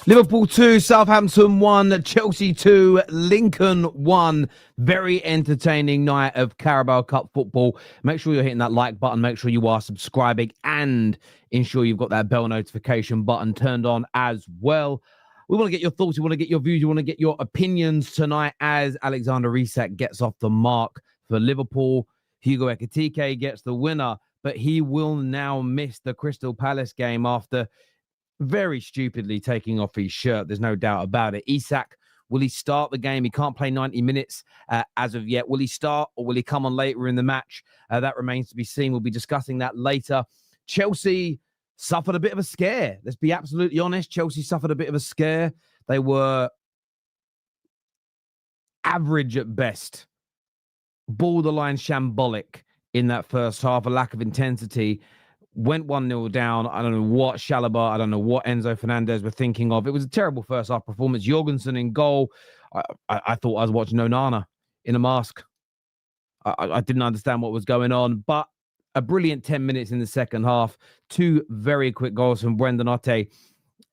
Liverpool 2, Southampton 1, Chelsea 2, Lincoln 1. Very entertaining night of Carabao Cup football. Make sure you're hitting that like button. Make sure you are subscribing and ensure you've got that bell notification button turned on as well. We want to get your thoughts. We want to get your views. We want to get your opinions tonight as Alexander Isak gets off the mark for Liverpool. Hugo Ekitike gets the winner, but he will now miss the Crystal Palace game after very stupidly taking off his shirt. There's no doubt about it. Isak, will he start the game? He can't play 90 minutes as of yet. Will he start or will he come on later in the match? That remains to be seen. We'll be discussing that later. Chelsea suffered a bit of a scare. Let's be absolutely honest. Chelsea suffered a bit of a scare. They were average at best, borderline shambolic in that first half, a lack of intensity. Went 1-0 down. I don't know what Chalobah, I don't know what Enzo Fernandez were thinking of. It was a terrible first half performance. Jorgensen in goal. I thought I was watching Onana in a mask. I didn't understand what was going on, but a brilliant 10 minutes in the second half. Two very quick goals from Brendan Otte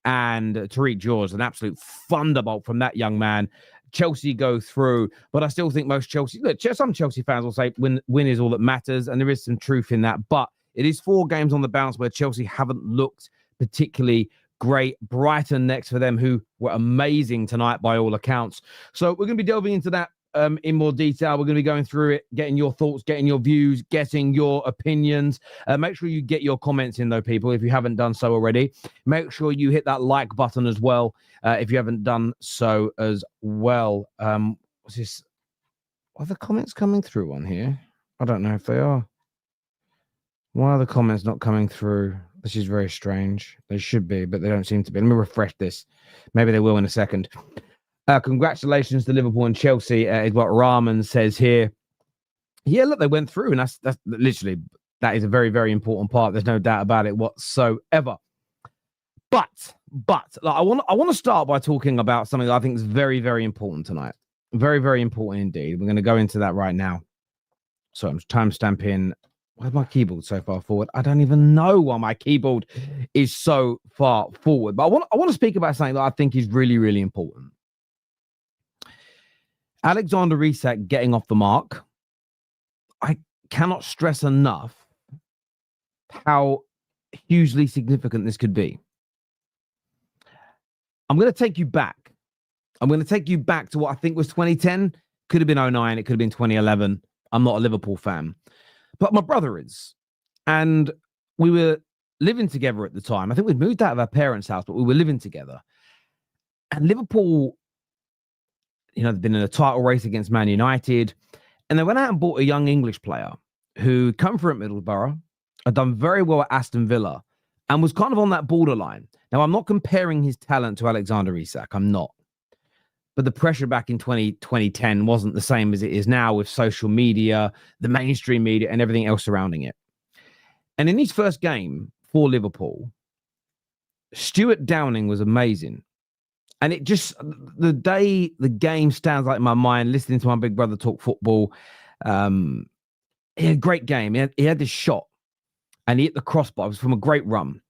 and Tariq George. An absolute thunderbolt from that young man. Chelsea go through, but I still think most Chelsea... Look, some Chelsea fans will say win is all that matters, and there is some truth in that, but it is 4 games on the bounce where Chelsea haven't looked particularly great. Brighton next for them, who were amazing tonight by all accounts. So we're going to be delving into that in more detail. We're going to be going through it, getting your thoughts, getting your views, getting your opinions. Make sure you get your comments in, though, people, if you haven't done so already. Make sure you hit that like button as well, if you haven't done so as well. What's this? Are the comments coming through on here? I don't know if they are. Why are the comments not coming through? This is very strange. They should be, but they don't seem to be. Let me refresh this. Maybe they will in a second. Congratulations to Liverpool and Chelsea, is what Rahman says here. Yeah, look, they went through, and that's literally, that is a very, very important part. There's no doubt about it whatsoever. But look, I want to start by talking about something that I think is very, very important tonight. Very, very important indeed. We're going to go into that right now. So I'm timestamping. Why is my keyboard so far forward? I don't even know why my keyboard is so far forward. But I want to speak about something that I think is really, really important. Alexander Isak getting off the mark. I cannot stress enough how hugely significant this could be. I'm going to take you back. I'm going to take you back to what I think was 2010. Could have been 2009. It could have been 2011. I'm not a Liverpool fan, but my brother is. And we were living together at the time. I think we'd moved out of our parents' house, but we were living together. And Liverpool, you know, they've been in a title race against Man United. And they went out and bought a young English player who come from Middlesbrough, had done very well at Aston Villa, and was kind of on that borderline. Now, I'm not comparing his talent to Alexander Isak. I'm not. But the pressure back in 2010 wasn't the same as it is now with social media, the mainstream media, and everything else surrounding it. And in his first game for Liverpool, Stuart Downing was amazing. And it just, the day the game stands out in my mind, listening to my big brother talk football, he had a great game. He had this shot and he hit the crossbar. It was from a great run.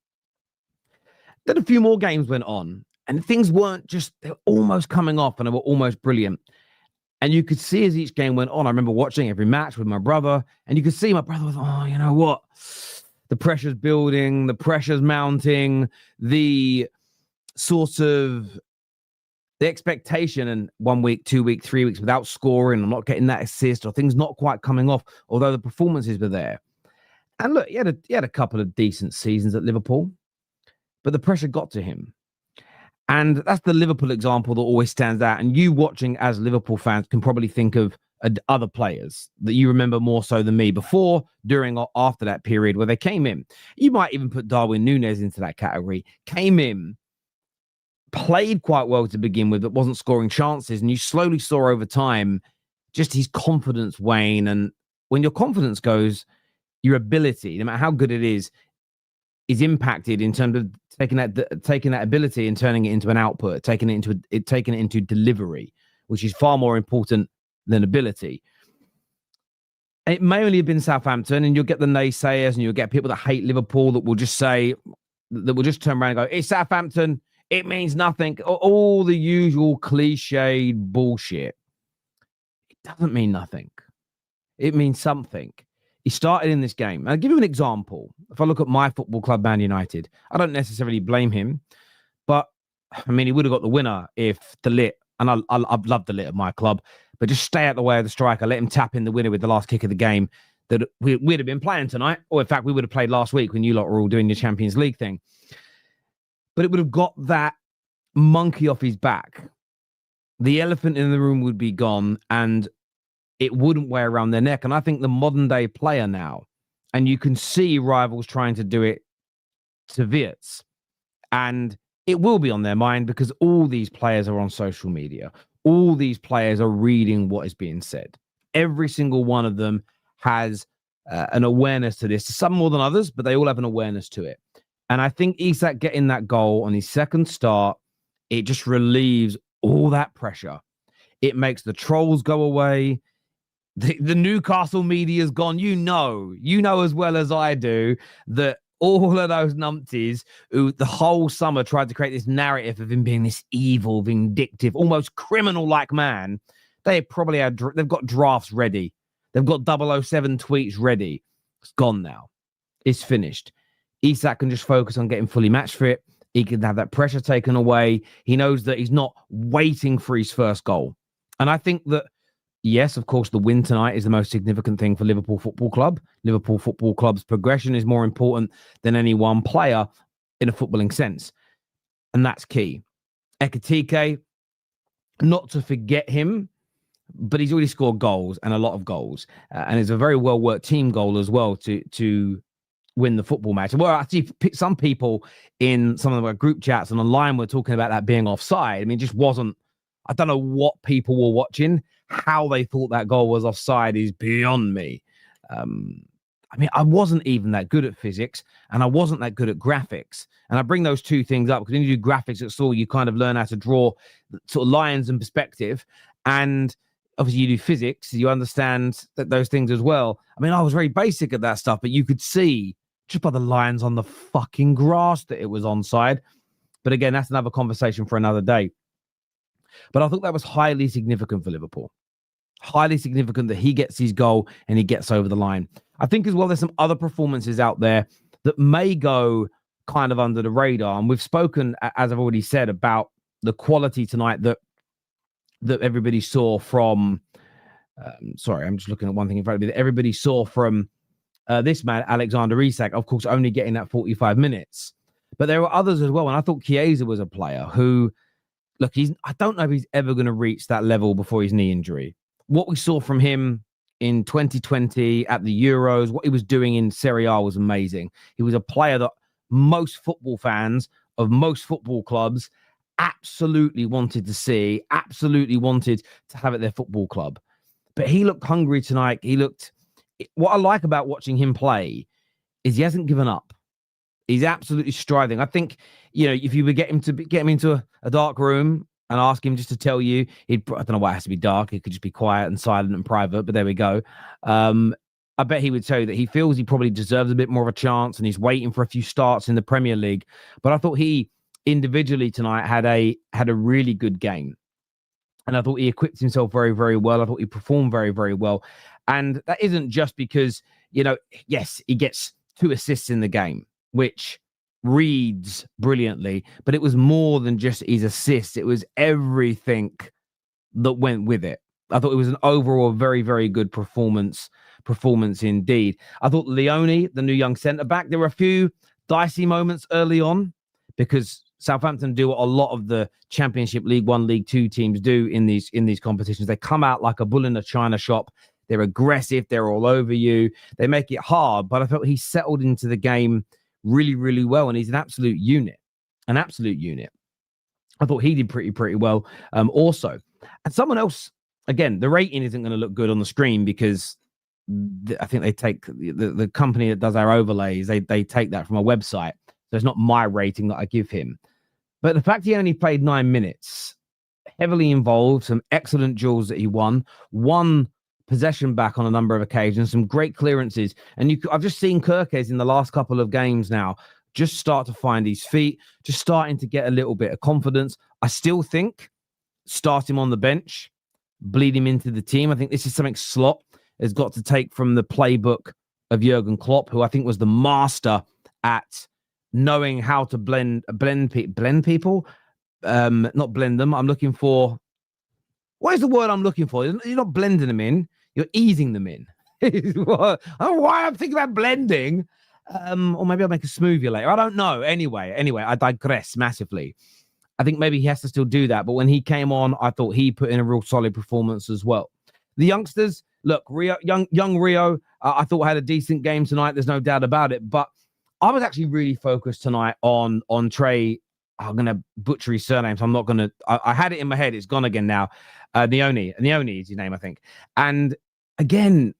Then a few more games went on. And things weren't just, they were almost coming off and they were almost brilliant. And you could see as each game went on, I remember watching every match with my brother, and you could see my brother was, oh, you know what? The pressure's building, the pressure's mounting, the sort of, the expectation, and 1 week, 2 weeks, 3 weeks without scoring, I'm not getting that assist, or things not quite coming off, although the performances were there. And look, he had a couple of decent seasons at Liverpool, but the pressure got to him. And that's the Liverpool example that always stands out. And you watching as Liverpool fans can probably think of other players that you remember more so than me before, during, or after that period where they came in. You might even put Darwin Núñez into that category. Came in, played quite well to begin with, but wasn't scoring chances. And you slowly saw over time just his confidence wane. And when your confidence goes, your ability, no matter how good it is impacted in terms of taking that ability and turning it into an output, taking it into delivery, which is far more important than ability. It may only have been Southampton, and you'll get the naysayers, and you'll get people that hate Liverpool that will just say, that will just turn around and go, it's Southampton, it means nothing. All the usual cliched bullshit. It doesn't mean nothing. It means something. He started in this game. I'll give you an example. If I look at my football club, Man United, I don't necessarily blame him, but I mean, he would have got the winner if De Ligt, and I've loved De Ligt at my club, but just stay out the way of the striker, let him tap in the winner with the last kick of the game, that we'd have been playing tonight. Or in fact, we would have played last week when you lot were all doing your Champions League thing. But it would have got that monkey off his back. The elephant in the room would be gone, and it wouldn't wear around their neck. And I think the modern day player now, and you can see rivals trying to do it to Wirtz, and it will be on their mind because all these players are on social media. All these players are reading what is being said. Every single one of them has an awareness to this. Some more than others, but they all have an awareness to it. And I think Isak getting that goal on his second start, it just relieves all that pressure. It makes the trolls go away. The Newcastle media's gone. You know as well as I do that all of those numpties who the whole summer tried to create this narrative of him being this evil, vindictive, almost criminal-like man, they've got drafts ready. They've got 007 tweets ready. It's gone now. It's finished. Isak can just focus on getting fully match fit. He can have that pressure taken away. He knows that he's not waiting for his first goal. And I think that, yes, of course, the win tonight is the most significant thing for Liverpool Football Club. Liverpool Football Club's progression is more important than any one player in a footballing sense. And that's key. Ekitike, not to forget him, but he's already scored goals and a lot of goals. And it's a very well-worked team goal as well to win the football match. Well, actually, some people in some of the group chats and online were talking about that being offside. I mean, it just wasn't. I don't know what people were watching. How they thought that goal was offside is beyond me. I mean, I wasn't even that good at physics, and I wasn't that good at graphics. And I bring those two things up because when you do graphics at school, you kind of learn how to draw sort of lines and perspective. And obviously, you do physics, you understand those things as well. I mean, I was very basic at that stuff, but you could see just by the lines on the fucking grass that it was onside. But again, that's another conversation for another day. But I thought that was highly significant for Liverpool. Highly significant that he gets his goal and he gets over the line. I think as well, there's some other performances out there that may go kind of under the radar. And we've spoken, as I've already said, about the quality tonight that everybody saw from, sorry, I'm just looking at one thing in front of me, that everybody saw from this man, Alexander Isak, of course, only getting that 45 minutes. But there were others as well. And I thought Chiesa was a player who, look, I don't know if he's ever going to reach that level before his knee injury. What we saw from him in 2020 at the Euros, what he was doing in Serie A was amazing. He was a player that most football fans of most football clubs absolutely wanted to see, absolutely wanted to have at their football club. But he looked hungry tonight. What I like about watching him play is he hasn't given up. He's absolutely striving. I think, if you would get him into a dark room and ask him just to tell you, I don't know why it has to be dark. It could just be quiet and silent and private, but there we go. I bet he would tell you that he feels he probably deserves a bit more of a chance and he's waiting for a few starts in the Premier League. But I thought he individually tonight had a really good game. And I thought he equipped himself very, very well. I thought he performed very, very well. And that isn't just because, yes, he gets 2 assists in the game, which reads brilliantly, but it was more than just his assists. It was everything that went with it. I thought it was an overall very, very good performance indeed. I thought Leone, the new young centre-back, there were a few dicey moments early on because Southampton do what a lot of the Championship League 1, League 2 teams do in these competitions. They come out like a bull in a china shop. They're aggressive. They're all over you. They make it hard, but I felt he settled into the game really, really well, and he's an absolute unit. I thought he did pretty well also. And someone else, again, the rating isn't going to look good on the screen because I think they take the company that does our overlays, they take that from a website. So it's not my rating that I give him. But the fact he only played 9 minutes, heavily involved, some excellent duels that he won possession back on a number of occasions, some great clearances. And I've just seen Kirkes in the last couple of games now just start to find his feet, just starting to get a little bit of confidence. I still think start him on the bench, bleed him into the team. I think this is something Slot has got to take from the playbook of Jurgen Klopp, who I think was the master at knowing how to blend people, not blend them. I'm looking for, what is the word I'm looking for? You're not blending them in, you're easing them in. I don't know why I'm thinking about blending. Or maybe I'll make a smoothie later. I don't know. Anyway, I digress massively. I think maybe he has to still do that. But when he came on, I thought he put in a real solid performance as well. The youngsters, look, young Rio, I thought had a decent game tonight. There's no doubt about it. But I was actually really focused tonight on Trey. I'm going to butcher his surname, so I'm not going to. I had it in my head. It's gone again now. Neoni is his name, I think. And again,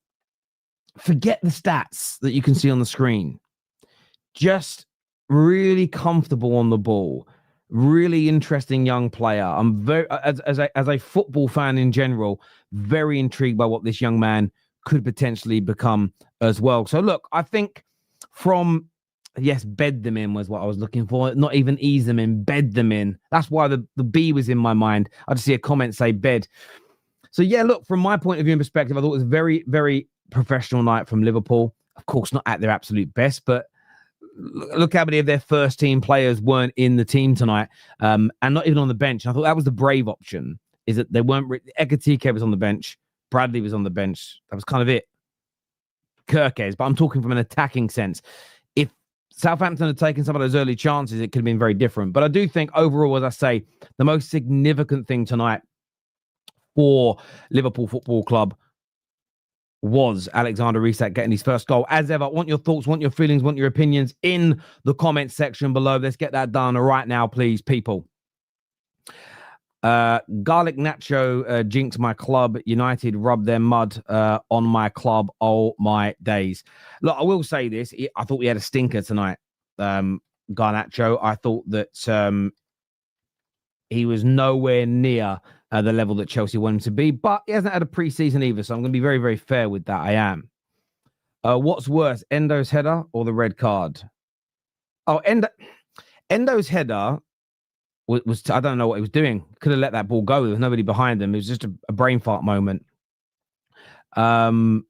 forget the stats that you can see on the screen. Just really comfortable on the ball. Really interesting young player. I'm very, as a football fan in general, very intrigued by what this young man could potentially become as well. So look, I think bed them in was what I was looking for. Not even ease them in, bed them in. That's why the B was in my mind. I just see a comment say bed. So yeah, look, from my point of view and perspective, I thought it was a very, very professional night from Liverpool. Of course, not at their absolute best, but look how many of their first team players weren't in the team tonight, and not even on the bench. And I thought that was the brave option, is that they weren't. Ekatike was on the bench. Bradley was on the bench. That was kind of it. Kirkes, but I'm talking from an attacking sense. If Southampton had taken some of those early chances, it could have been very different. But I do think overall, as I say, the most significant thing tonight for Liverpool Football Club was Alexander Isak getting his first goal. As ever, want your thoughts, want your feelings, want your opinions in the comments section below. Let's get that done right now, please, people. Garlic Nacho jinxed my club. United rubbed their mud on my club. Oh, my days. Look, I will say this. I thought we had a stinker tonight, Garnacho. I thought that he was nowhere near the level that Chelsea want him to be, but he hasn't had a pre-season either, so I'm going to be very, very fair with that. I am. What's worse, Endo's header or the red card? Oh, Endo's header was I don't know what he was doing. Could have let that ball go. There was nobody behind him. It was just a brain fart moment. Ekatike,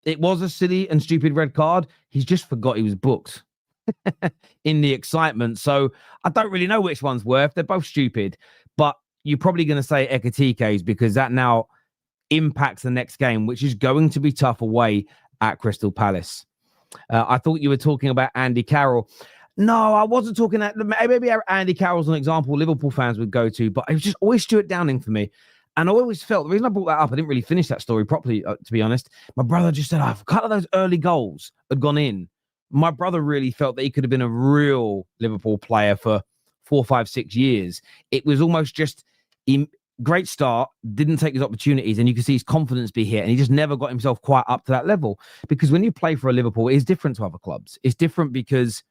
it was a silly and stupid red card. He's just forgot he was booked in the excitement. So I don't really know which one's worse. They're both stupid, but you're probably going to say Ekatike's because that now impacts the next game, which is going to be tough away at Crystal Palace. I thought you were talking about Andy Carroll. No, I wasn't talking that. Maybe Andy Carroll's an example Liverpool fans would go to, but it was just always Stuart Downing for me. And I always felt, the reason I brought that up, I didn't really finish that story properly, to be honest. My brother just said, a couple of those early goals had gone in. My brother really felt that he could have been a real Liverpool player for 4, 5, 6 years. It was almost just great start, didn't take his opportunities, and you can see his confidence be hit, and he just never got himself quite up to that level. Because when you play for a Liverpool, it is different to other clubs. It's different because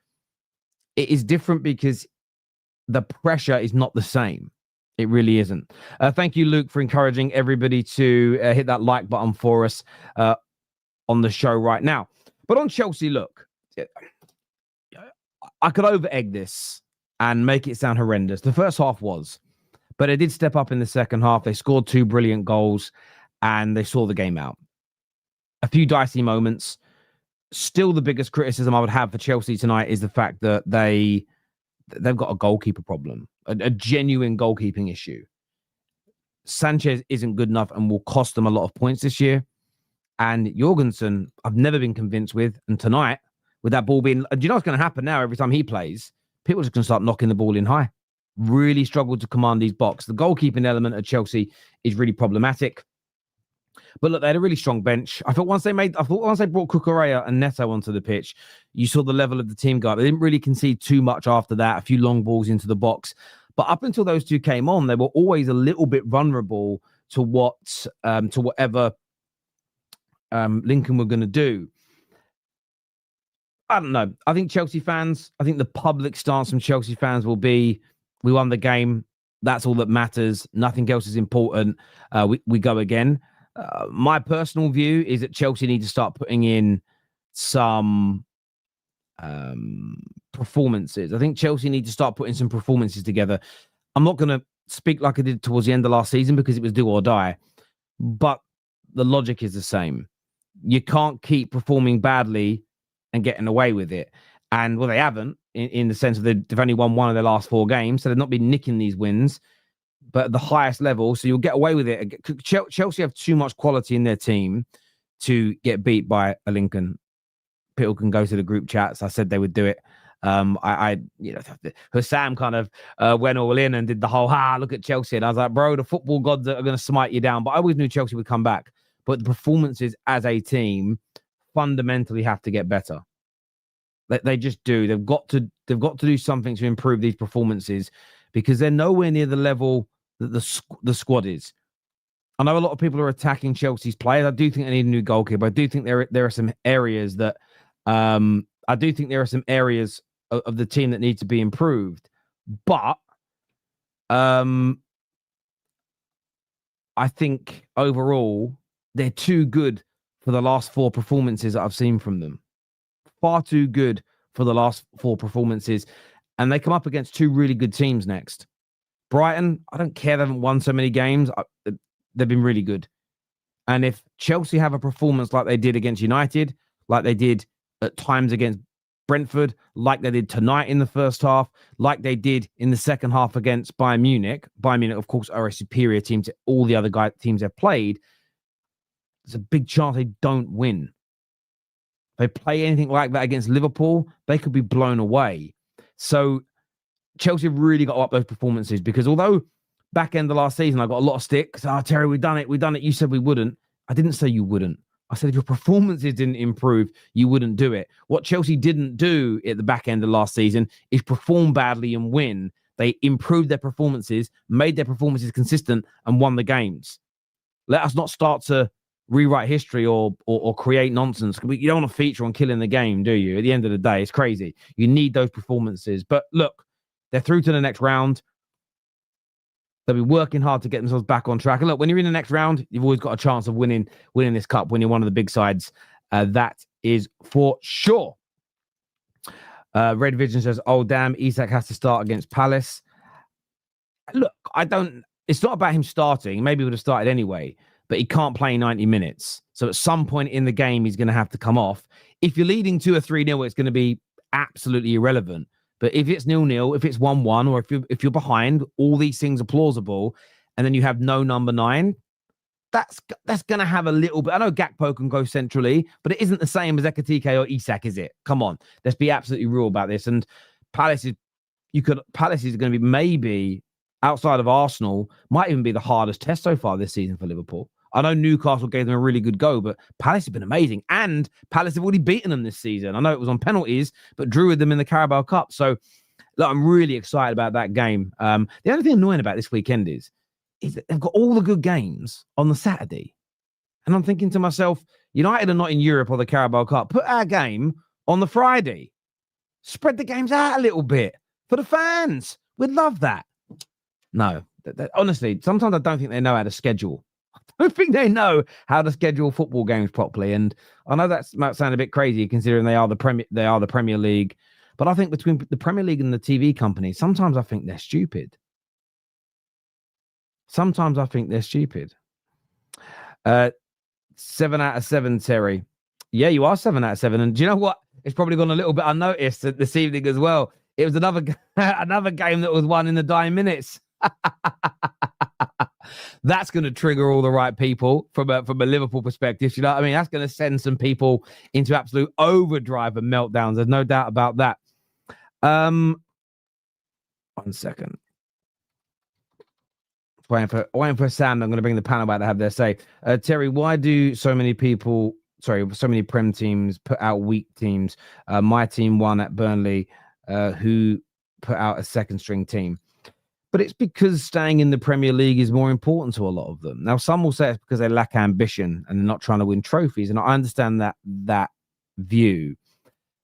the pressure is not the same. It really isn't. Thank you, Luke, for encouraging everybody to hit that like button for us on the show right now. But on Chelsea, look, I could over-egg this and make it sound horrendous. The first half was, but they did step up in the second half. They scored 2 brilliant goals and they saw the game out. A few dicey moments. Still, the biggest criticism I would have for Chelsea tonight is the fact that they've got a goalkeeper problem, a genuine goalkeeping issue. Sanchez isn't good enough and will cost them a lot of points this year. And Jorgensen, I've never been convinced with. And tonight, with that ball being, do you know what's going to happen now? Every time he plays, people are just going to start knocking the ball in high. Really struggled to command these box. The goalkeeping element at Chelsea is really problematic. But look, they had a really strong bench. I thought once they brought Cucurella and Neto onto the pitch, you saw the level of the team go up. They didn't really concede too much after that. A few long balls into the box. But up until those two came on, they were always a little bit vulnerable to whatever Lincoln were going to do. I don't know. I think the public stance from Chelsea fans will be, we won the game. That's all that matters. Nothing else is important. We go again. My personal view is that Chelsea need to start putting in some performances. I think Chelsea need to start putting some performances together. I'm not going to speak like I did towards the end of last season because it was do or die, but the logic is the same. You can't keep performing badly and getting away with it. And well, they haven't in the sense of they've only won one of their last 4 games, so they've not been nicking these wins, but at the highest level, so you'll get away with it. Chelsea have too much quality in their team to get beat by a Lincoln. People can go to the group chats. I said they would do it. Sam kind of went all in and did the whole, look at Chelsea. And I was like, bro, the football gods are going to smite you down. But I always knew Chelsea would come back. But the performances as a team fundamentally have to get better. They just do. They've got to do something to improve these performances because they're nowhere near the level that the squad is. I know a lot of people are attacking Chelsea's players. I do think they need a new goalkeeper. I do think there are some areas that I do think there are some areas of the team that need to be improved. But I think overall they're too good for the last 4 performances that I've seen from them. Far too good for the last 4 performances. And they come up against 2 really good teams next. Brighton, I don't care. They haven't won so many games. They've been really good. And if Chelsea have a performance like they did against United, like they did at times against Brentford, like they did tonight in the first half, like they did in the second half against Bayern Munich. Bayern Munich, of course, are a superior team to all the other teams they've played. There's a big chance they don't win. If they play anything like that against Liverpool, they could be blown away. So Chelsea have really got to up those performances because although back end of last season, I got a lot of sticks. Terry, we've done it. You said we wouldn't. I didn't say you wouldn't. I said if your performances didn't improve, you wouldn't do it. What Chelsea didn't do at the back end of last season is perform badly and win. They improved their performances, made their performances consistent, and won the games. Let us not start to rewrite history or create nonsense. You don't want to feature on killing the game, do you? At the end of the day, it's crazy. You need those performances. But look, they're through to the next round. They'll be working hard to get themselves back on track. And look, when you're in the next round, you've always got a chance of winning this cup when you're one of the big sides. That is for sure. Red Vision says, oh, damn, Isak has to start against Palace. Look, it's not about him starting. Maybe he would have started anyway, but he can't play 90 minutes. So at some point in the game, he's going to have to come off. If you're leading 2 or 3-0, it's going to be absolutely irrelevant. But if it's 0-0, if it's 1-1, or if you're behind, all these things are plausible, and then you have no number 9, that's going to have a little bit. I know Gakpo can go centrally, but it isn't the same as Ekatike or Isak, is it? Come on, let's be absolutely real about this. And Palace is going to be maybe outside of Arsenal, might even be the hardest test so far this season for Liverpool. I know Newcastle gave them a really good go, but Palace have been amazing. And Palace have already beaten them this season. I know it was on penalties, but drew with them in the Carabao Cup. So look, I'm really excited about that game. The only thing annoying about this weekend is that they've got all the good games on the Saturday. And I'm thinking to myself, United are not in Europe or the Carabao Cup. Put our game on the Friday. Spread the games out a little bit for the fans. We'd love that. No, honestly, sometimes I don't think they know how to schedule. I don't think they know how to schedule football games properly. And I know that might sound a bit crazy considering they are the Premier League. But I think between the Premier League and the TV companies, sometimes I think they're stupid. 7 out of 7, Terry. Yeah, you are 7 out of 7. And do you know what? It's probably gone a little bit unnoticed this evening as well. It was another game that was won in the dying minutes. That's going to trigger all the right people from a Liverpool perspective. You know what I mean? That's going to send some people into absolute overdrive and meltdowns. There's no doubt about that. 1 second. Waiting for Sam. I'm going to bring the panel back to have their say. Terry, why do so many Prem teams put out weak teams? My team won at Burnley, who put out a second string team. But it's because staying in the Premier League is more important to a lot of them. Now, some will say it's because they lack ambition and they're not trying to win trophies. And I understand that view,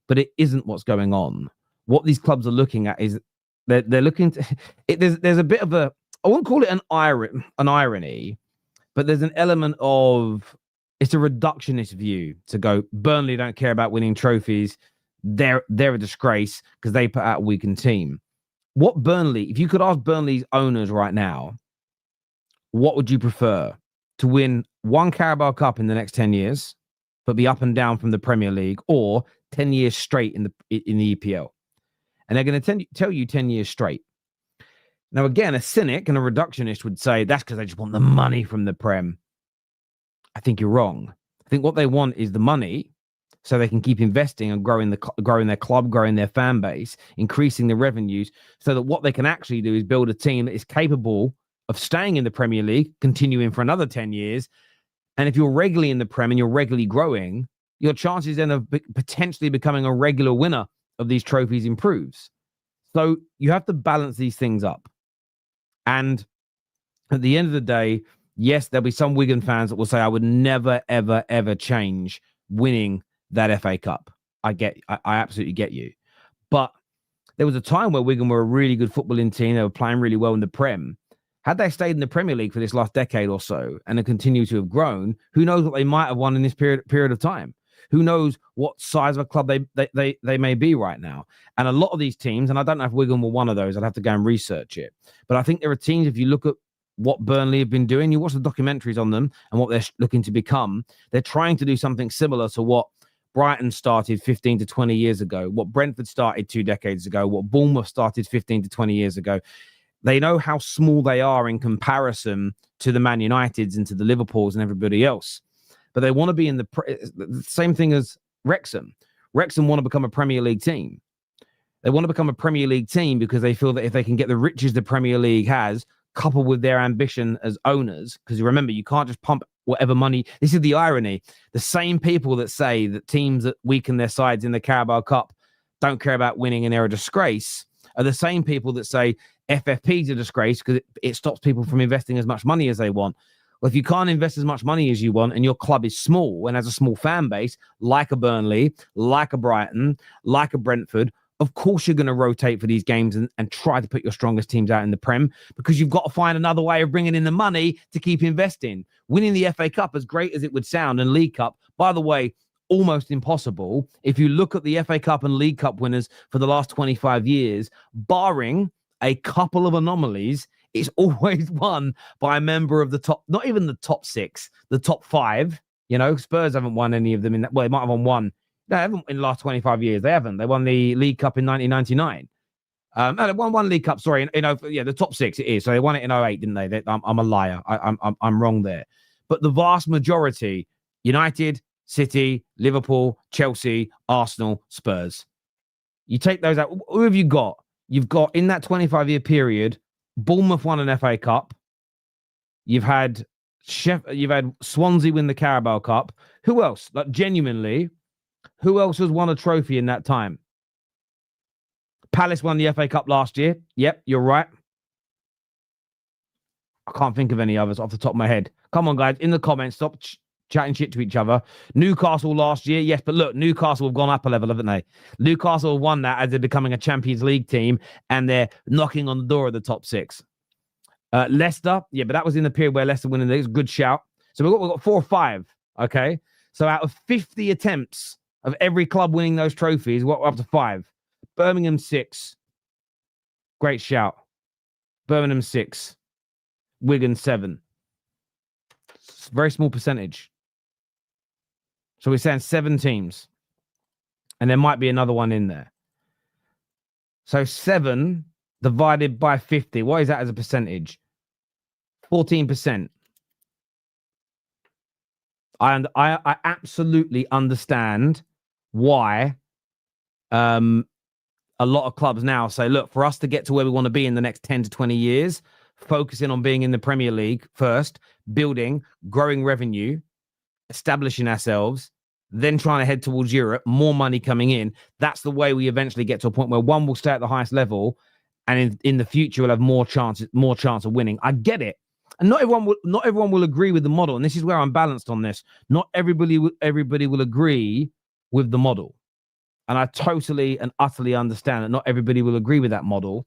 but it isn't what's going on. What these clubs are looking at is they're looking to... There's a bit of a I won't call it an irony, but there's an element of it's a reductionist view to go, Burnley don't care about winning trophies. They're a disgrace because they put out a weakened team. What Burnley, if you could ask Burnley's owners right now, what would you prefer? To win one Carabao Cup in the next 10 years, but be up and down from the Premier League, or 10 years straight in the EPL? And they're going to tell you 10 years straight. Now, again, a cynic and a reductionist would say that's because they just want the money from the Prem. I think you're wrong. I think what they want is the money so they can keep investing and growing their club, growing their fan base, increasing the revenues, so that what they can actually do is build a team that is capable of staying in the Premier League, continuing for another 10 years. And if you're regularly in the Prem and you're regularly growing, your chances then of potentially becoming a regular winner of these trophies improves. So you have to balance these things up. And at the end of the day, yes, there'll be some Wigan fans that will say, I would never, ever, ever change winning that FA Cup. I absolutely get you. But there was a time where Wigan were a really good footballing team. They were playing really well in the Prem. Had they stayed in the Premier League for this last decade or so and have continued to have grown, who knows what they might have won in this period of time? Who knows what size of a club they may be right now? And a lot of these teams, and I don't know if Wigan were one of those, I'd have to go and research it. But I think there are teams, if you look at what Burnley have been doing, you watch the documentaries on them and what they're looking to become, they're trying to do something similar to what Brighton started 15 to 20 years ago, what Brentford started 2 decades ago, what Bournemouth started 15 to 20 years ago. They know how small they are in comparison to the Man Uniteds and to the Liverpools and everybody else. But they want to be in the same thing as Wrexham. Wrexham want to become a Premier League team. They want to become a Premier League team because they feel that if they can get the riches the Premier League has, coupled with their ambition as owners, because remember, you can't just pump whatever money. This is the irony. The same people that say that teams that weaken their sides in the Carabao Cup don't care about winning and they're a disgrace are the same people that say FFP is a disgrace because it stops people from investing as much money as they want. Well, if you can't invest as much money as you want and your club is small and has a small fan base, like a Burnley, like a Brighton, like a Brentford, of course you're going to rotate for these games and try to put your strongest teams out in the Prem, because you've got to find another way of bringing in the money to keep investing. Winning the FA Cup, as great as it would sound, and League Cup, by the way, almost impossible. If you look at the FA Cup and League Cup winners for the last 25 years, barring a couple of anomalies, it's always won by a member of the top, not even the top 6, the top 5. You know, Spurs haven't won any of them in that. Well, they might have won one. No, they haven't in the last 25 years. They haven't. They won the League Cup in 1999. No, they won one League Cup. Sorry, the top 6 it is. So they won it in 08, didn't they? I'm a liar. I'm wrong there. But the vast majority: United, City, Liverpool, Chelsea, Arsenal, Spurs. You take those out. Who have you got? You've got, in that 25-year period, Bournemouth won an FA Cup. You've had Swansea win the Carabao Cup. Who else? Like, genuinely, who else has won a trophy in that time? Palace won the FA Cup last year. Yep, you're right. I can't think of any others off the top of my head. Come on, guys, in the comments, stop chatting shit to each other. Newcastle last year, yes, but look, Newcastle have gone up a level, haven't they? Newcastle have won that as they're becoming a Champions League team, and they're knocking on the door of the top 6. Leicester, yeah, but that was in the period where Leicester winning. It's a good shout. So we've got 4 or 5, okay? So out of 50 attempts of every club winning those trophies, we're up to 5. Birmingham 6. Great shout. Birmingham 6. Wigan 7. It's a very small percentage. So we're saying 7 teams. And there might be another one in there. So 7 divided by 50. What is that as a percentage? 14%. I absolutely understand why a lot of clubs now say, look, for us to get to where we want to be in the next 10 to 20 years, focusing on being in the Premier League first, building, growing revenue, establishing ourselves, then trying to head towards Europe, more money coming in. That's the way we eventually get to a point where one will stay at the highest level, and in the future we'll have more chance of winning. I get it. And not everyone will agree with the model. And this is where I'm balanced on this. Not everybody will agree with the model. And I totally and utterly understand that not everybody will agree with that model.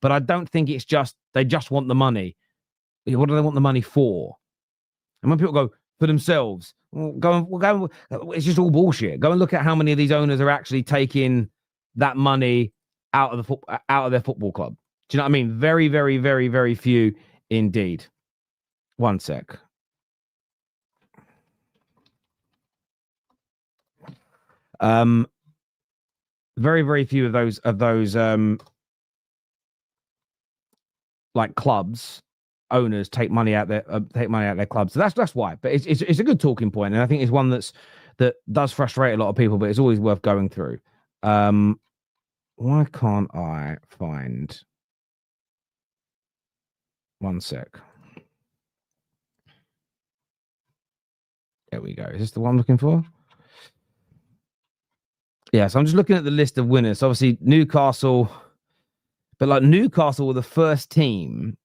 But I don't think it's just they just want the money. What do they want the money for? And when people go for themselves, it's just all bullshit. Go and look at how many of these owners are actually taking that money out of their football club. Do you know what I mean? Very, very, very, very few indeed. One sec. Very, very few of those like clubs owners take money out their clubs. So that's why. But it's a good talking point, and I think it's one that does frustrate a lot of people, but it's always worth going through. Why can't I find? One sec. There we go. Is this the one I'm looking for? Yeah, so I'm just looking at the list of winners. So obviously, Newcastle, but like Newcastle were the first team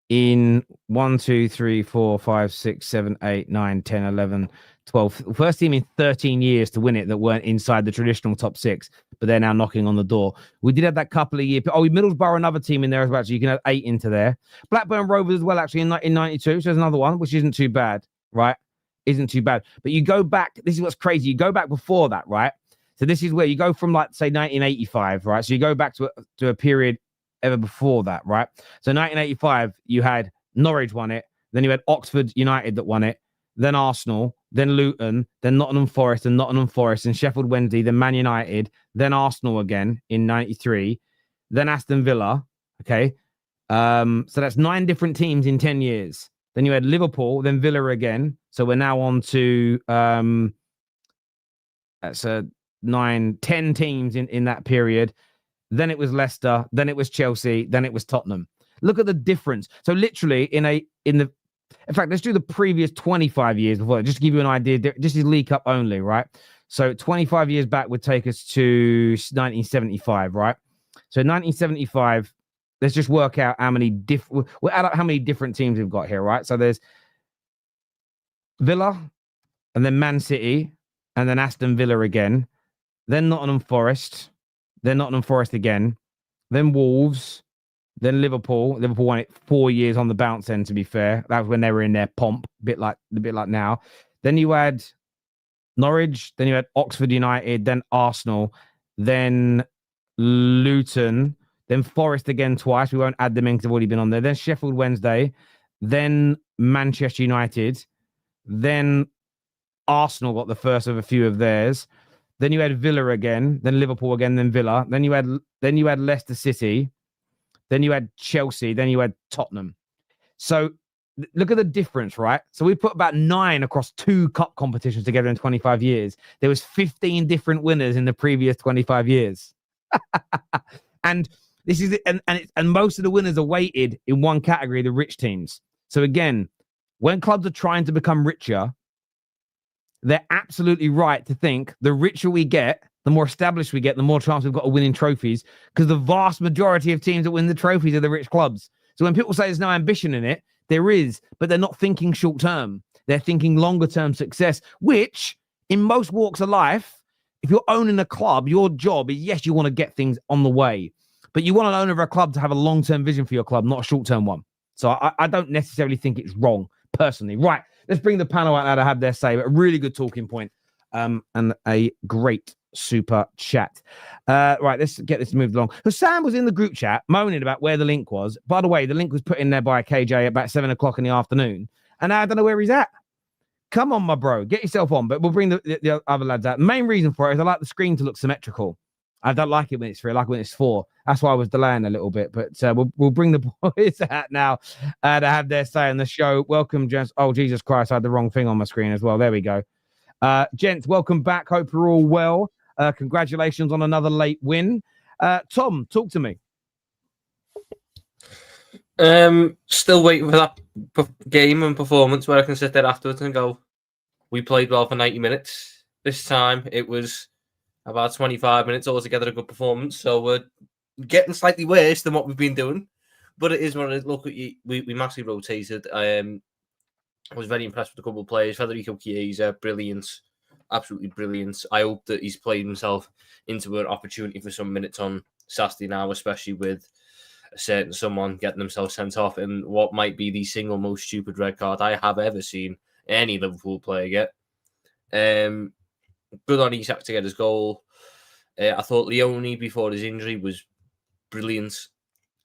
in 1, 2, 3, 4, 5, 6, 7, 8, 9, 10, 11, 12. First team in 13 years to win it that weren't inside the traditional top 6, but they're now knocking on the door. We did have that couple of years. Oh, Middlesbrough, another team in there as well. So you can have 8 into there. Blackburn Rovers as well, actually, in 92. So there's another one, which isn't too bad, right? Isn't too bad. But you go back, this is what's crazy. You go back before that, right? So this is where you go from, like, say, 1985, right? So you go back to a period ever before that, right? So 1985, you had Norwich won it, then you had Oxford United that won it, then Arsenal, then Luton, then Nottingham Forest, and Sheffield Wednesday, then Man United, then Arsenal again in 93, then Aston Villa, okay? So that's 9 different teams in 10 years. Then you had Liverpool, then Villa again. So we're now on to that's 10 teams in that period. Then it was Leicester, then it was Chelsea, then it was Tottenham. Look at the difference. So literally in fact, let's do the previous 25 years before, just to give you an idea. This is League Cup only, right? So 25 years back would take us to 1975, right? So 1975, let's just work out how many we'll add up how many different teams we've got here, right? So there's Villa, and then Man City, and then Aston Villa again, then Nottingham Forest, then Nottingham Forest again, then Wolves, then Liverpool. Liverpool won it 4 years on the bounce end, to be fair. That was when they were in their pomp, a bit like now. Then you had Norwich, then you had Oxford United, then Arsenal, then Luton, then Forest again twice. We won't add them in because they've already been on there. Then Sheffield Wednesday, then Manchester United, then Arsenal got the first of a few of theirs. Then you had Villa again, then Liverpool again, then Villa. Then you had Leicester City, then you had Chelsea, then you had Tottenham. So look at the difference, right? So we put about 9 across 2 cup competitions together in 25 years. There was 15 different winners in the previous 25 years. And this is and most of the winners are weighted in one category, the rich teams. So again, when clubs are trying to become richer, they're absolutely right to think the richer we get, the more established we get, the more chance we've got of winning trophies, because the vast majority of teams that win the trophies are the rich clubs. So when people say there's no ambition in it, there is, but they're not thinking short term. They're thinking longer term success, which in most walks of life, if you're owning a club, your job is, yes, you want to get things on the way, but you want an owner of a club to have a long-term vision for your club, not a short-term one. So I don't necessarily think it's wrong, personally. Right. Let's bring the panel out now to have their say. But a really good talking point, and a great super chat. Right, let's get this moved along. So Sam was in the group chat moaning about where the link was. By the way, the link was put in there by KJ at about 7 o'clock in the afternoon, and I don't know where he's at. Come on, my bro, get yourself on. But we'll bring the other lads out. The main reason for it is I like the screen to look symmetrical. I don't like it when it's 3. I like it when it's 4. That's why I was delaying a little bit. But we'll bring the boys out now to have their say on the show. Welcome, gents. Oh, Jesus Christ, I had the wrong thing on my screen as well. There we go. Gents, welcome back. Hope you're all well. Congratulations on another late win. Tom, talk to me. Still waiting for that game and performance where I can sit there afterwards and go, we played well for 90 minutes. This time it was about 25 minutes altogether, a good performance. So we're getting slightly worse than what we've been doing, but it is what it is. Look, we massively rotated. I was very impressed with a couple of players. Federico Chiesa, brilliant, absolutely brilliant. I hope that he's played himself into an opportunity for some minutes on Saturday now, especially with a certain someone getting themselves sent off in what might be the single most stupid red card I have ever seen any Liverpool player get. Good on Isak to get his goal. I thought Leone before his injury was brilliant,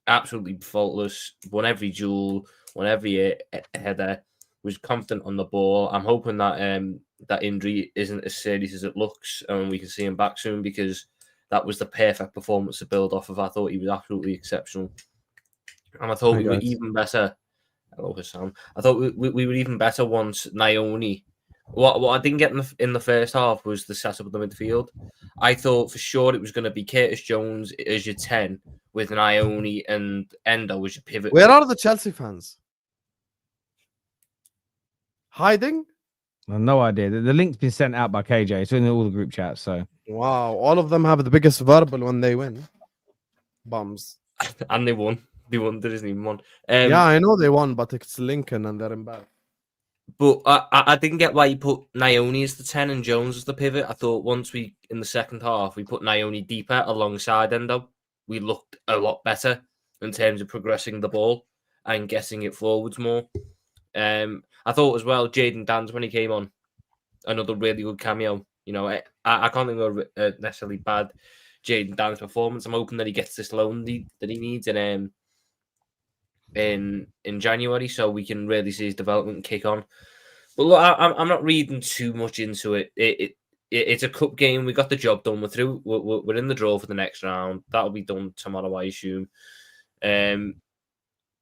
absolutely faultless. Won every duel, won every header. Was confident on the ball. I'm hoping that that injury isn't as serious as it looks, and we can see him back soon, because that was the perfect performance to build off of. I thought he was absolutely exceptional, and I thought we were even better. Hello, Hassan. I thought we were even better once Naoni. What I didn't get in the first half was the setup of the midfield. I thought for sure it was going to be Curtis Jones as your 10 with Naoni and Endo as your pivot. Where are the Chelsea fans? Hiding? No idea. The link's been sent out by KJ. It's in all the group chats. So wow, all of them have the biggest verbal when they win. Bums. And they won. They won. There isn't even one. Yeah, I know they won, but it's Lincoln and they're in bad. But I didn't get why you put Naoni as the 10 and Jones as the pivot. I thought once we, in the second half, we put Naoni deeper alongside Endo, we looked a lot better in terms of progressing the ball and getting it forwards more. I thought as well, Jayden Danns, when he came on, another really good cameo. You know, I can't think of a necessarily bad Jayden Danns performance. I'm hoping that he gets this loan that he needs in January, so we can really see his development kick on. But look, I'm not reading too much into it. It's a cup game. We got the job done. We're through. We're in the draw for the next round. That'll be done tomorrow, I assume.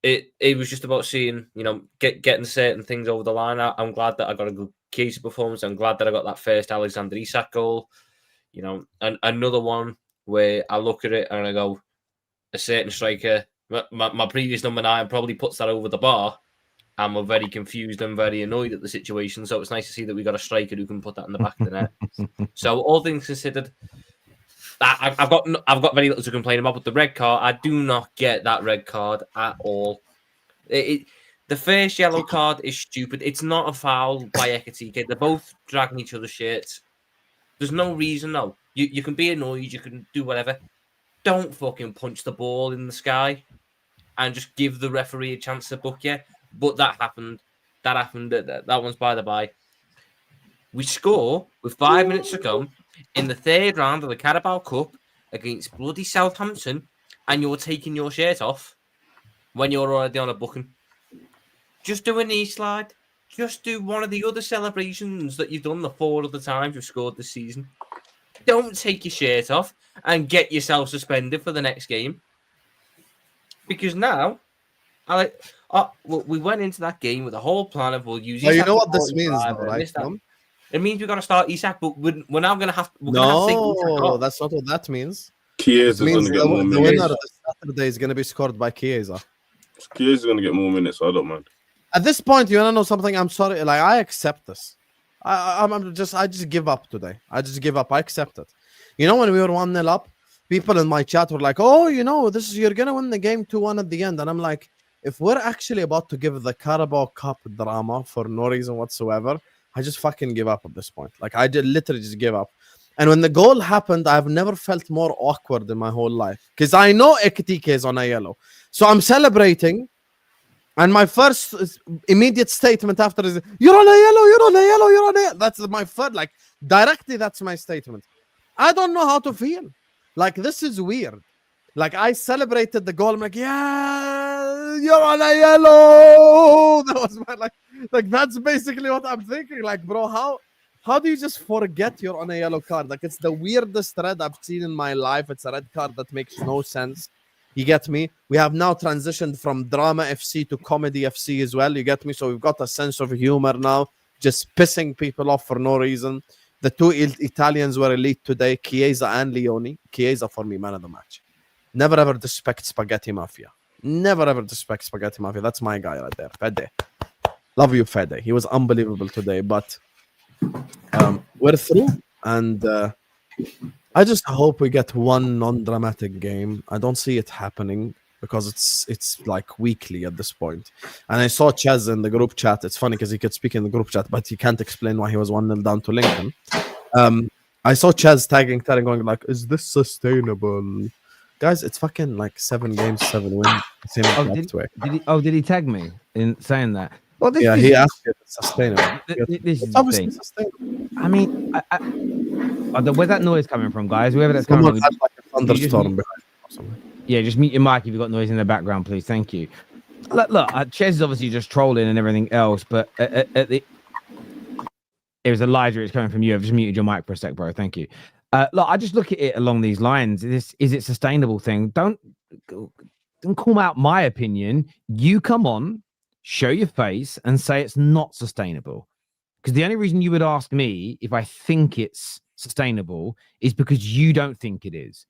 It was just about seeing, you know, getting certain things over the line. I'm glad that I got a good Chiesa performance. I'm glad that I got that first Alexander Isak goal. You know, and another one where I look at it and I go, a certain striker, my previous number 9 probably puts that over the bar, and we're very confused and very annoyed at the situation. So it's nice to see that we got a striker who can put that in the back of the net. So all things considered, I've got very little to complain about. But the red card, I do not get that red card at all. The first yellow card is stupid. It's not a foul by Ekatike. They're both dragging each other's shirts. There's no reason, though. You can be annoyed. You can do whatever. Don't fucking punch the ball in the sky and just give the referee a chance to book you. But that happened. That one's by the by. We score with 5 minutes to go in the third round of the Carabao Cup against bloody Southampton, and you're taking your shirt off when you're already on a booking. Just do a knee slide. Just do one of the other celebrations that you've done the 4 other times you've scored this season. Don't take your shirt off and get yourself suspended for the next game. Because now, we went into that game with a whole plan of we'll use. Well, you know what this means, though, right? It means we're going to start Isak, but we're now going to have. No, that's not what that means. Chiesa is going to get more minutes. The winner of the Saturday is going to be scored by Chiesa. Chiesa is going to get more minutes, so I don't mind. At this point, you want to know something? I'm sorry. Like, I accept this. I just give up today. I just give up. I accept it. You know, when we were 1-0 up, people in my chat were like, "Oh, you know, you're gonna win the game 2-1 at the end," and I'm like, if we're actually about to give the Carabao Cup drama for no reason whatsoever, I just fucking give up at this point. Like, I did literally just give up. And when the goal happened, I've never felt more awkward in my whole life, because I know Ekatike is on a yellow, so I'm celebrating. And my first immediate statement after is, "You're on a yellow, you're on a yellow, you're on a yellow." That's my first, like, directly, that's my statement. I don't know how to feel. Like, this is weird. Like, I celebrated the goal. I'm like, "Yeah, you're on a yellow." That was my, like that's basically what I'm thinking. Like, bro, how do you just forget you're on a yellow card? Like, it's the weirdest red I've seen in my life. It's a red card that makes no sense. You get me? We have now transitioned from drama FC to comedy FC as well. You get me? So we've got a sense of humor now, just pissing people off for no reason. The two Italians were elite today, Chiesa and Leone. Chiesa, for me, man of the match. Never ever disrespect Spaghetti Mafia. Never ever disrespect Spaghetti Mafia. That's my guy right there. Fede. Love you, Fede. He was unbelievable today, but we're through, and I just hope we get one non-dramatic game. I don't see it happening because it's like weekly at this point. And I saw Chez in the group chat. It's funny because he could speak in the group chat, but he can't explain why he was 1-0 down to Lincoln. I saw Chez tagging Terry going like, "Is this sustainable? Guys, it's fucking like 7 games, 7 wins. Same Did he tag me in saying that? Well, this yeah, is, he asked if it's sustainable. this is It's the obviously thing. sustainable. I mean, where's that noise coming from, guys? Whoever that's Someone coming had from, like a thunderstorm mute- behind him or something. yeah, just mute your mic if you've got noise in the background, please. Thank you. Look, Ches is obviously just trolling and everything else, but it was Elijah. It's coming from you. I've just muted your mic for a sec, bro. Thank you. Look, I just look at it along these lines. Is it sustainable thing? Don't call out my opinion. You come on, show your face, and say it's not sustainable. Because the only reason you would ask me if I think it's sustainable is because you don't think it is.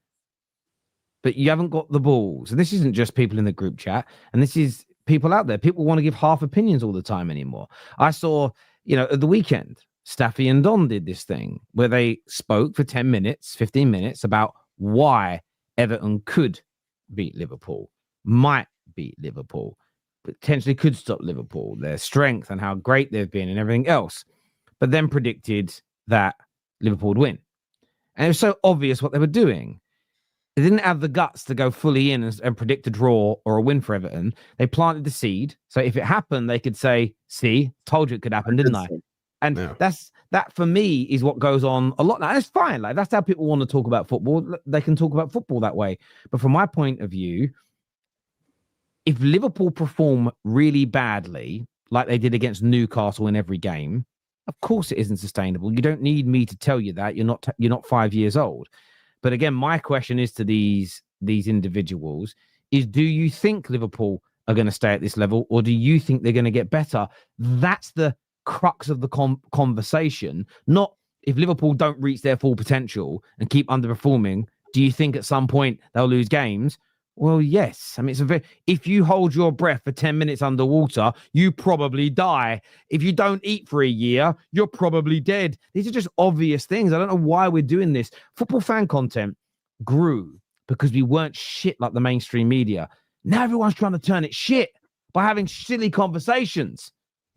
But you haven't got the balls. And this isn't just people in the group chat, and this is people out there. People want to give half opinions all the time anymore. I saw, at the weekend, Staffy and Don did this thing where they spoke for 10 minutes, 15 minutes about why Everton could beat Liverpool, might beat Liverpool, potentially could stop Liverpool, their strength and how great they've been and everything else, but then predicted that Liverpool would win. And it was so obvious what they were doing. They didn't have the guts to go fully in and predict a draw or a win for Everton. They planted the seed. So if it happened, they could say, see, told you it could happen, didn't I? And that for me is what goes on a lot now. It's fine. Like, that's how people want to talk about football. They can talk about football that way. But from my point of view, if Liverpool perform really badly, like they did against Newcastle in every game, of course it isn't sustainable. You don't need me to tell you that. You're not 5 years old. But again, my question is to these individuals is, do you think Liverpool are going to stay at this level, or do you think they're going to get better? That's the crux of the conversation. Not if Liverpool don't reach their full potential and keep underperforming, do you think at some point they'll lose games? Well, yes. I mean, if you hold your breath for 10 minutes underwater, you probably die. If you don't eat for a year, you're probably dead. These are just obvious things. I don't know why we're doing this. Football fan content grew because we weren't shit like the mainstream media. Now everyone's trying to turn it shit by having silly conversations.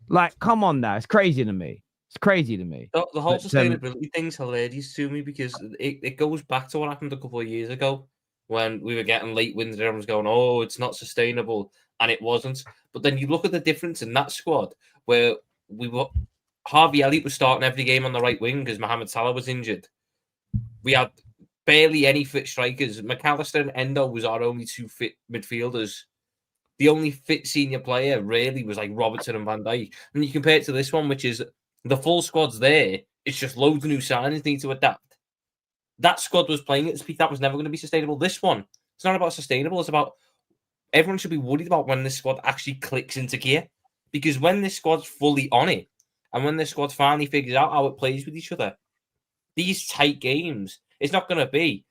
Like, come on now. It's crazy to me. It's crazy to me. The whole sustainability thing's hilarious to me because it goes back to what happened a couple of years ago when we were getting late wins and everyone's going, oh, it's not sustainable. And it wasn't. But then you look at the difference in that squad where Harvey Elliott was starting every game on the right wing because Mohamed Salah was injured. We had barely any fit strikers. McAllister and Endo was our only 2 fit midfielders. The only fit senior player really was like Robertson and Van Dijk. And you compare it to this one, which is the full squad's there. It's just loads of new signings need to adapt. That squad was playing at speed. That was never going to be sustainable. This one, it's not about sustainable. It's about everyone should be worried about when this squad actually clicks into gear. Because when this squad's fully on it, and when this squad finally figures out how it plays with each other, these tight games, it's not going to be,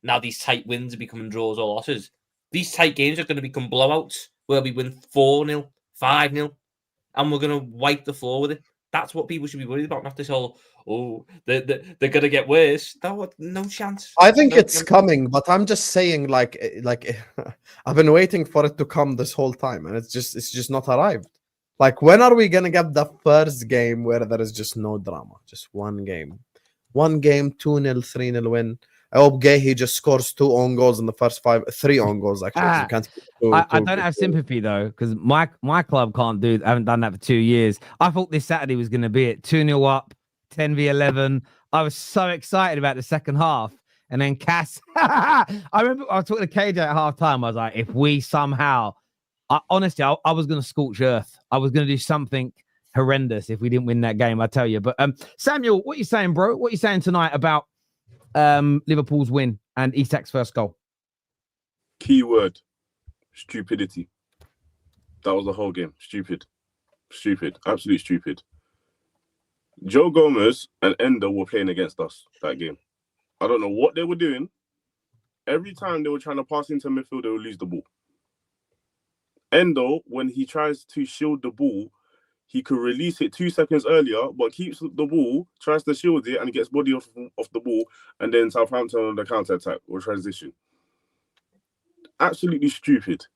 now these tight wins are becoming draws or losses. These tight games are going to become blowouts where we win 4-0, 5-0, and we're going to wipe the floor with it. That's what people should be worried about, not this whole, they're going to get worse. No chance. I think it's coming, but I'm just saying, like I've been waiting for it to come this whole time, and it's just not arrived. Like, when are we going to get the first game where there is just no drama? Just one game, 2-0, 3-0 win. I hope he just scores 2 own goals in the first 3 own goals, actually. You can't I don't have sympathy, though, because my club haven't done that for 2 years. I thought this Saturday was going to be it. 2-0 up, 10v11. I was so excited about the second half. And then Cass, I remember I was talking to KJ at halftime. I was like, if we somehow, honestly, I was going to scorch earth. I was going to do something horrendous if we didn't win that game, I tell you. But Samuel, what are you saying, bro? What are you saying tonight about Liverpool's win and Isak's first goal? Keyword: stupidity. That was the whole game. Stupid, absolutely stupid. Joe Gomez and Endo were playing against us that game. I don't know what they were doing. Every time they were trying to pass into midfield, they would lose the ball. Endo, when he tries to shield the ball, he could release it 2 seconds earlier, but keeps the ball, tries to shield it, and gets body off the ball, and then Southampton on the counter-attack or transition. Absolutely stupid.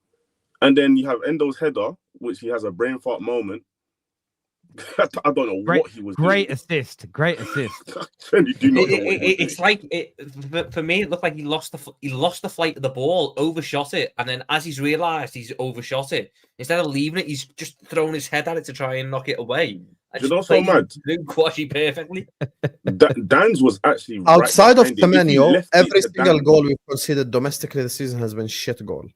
And then you have Endo's header, which he has a brain fart moment. I don't know Great, what he was great doing. assist. Great assist. I genuinely do not know what he was It's doing. like for me, it looked like he lost the flight of the ball, overshot it, and then as he's realised he's overshot it, instead of leaving it, he's just thrown his head at it to try and knock it away. Do you know so mad? Quasi perfectly. Dan's was actually Outside right of behind him. If he Semenyo, left it every to single Dan- goal we've conceded domestically this season has been shit goal.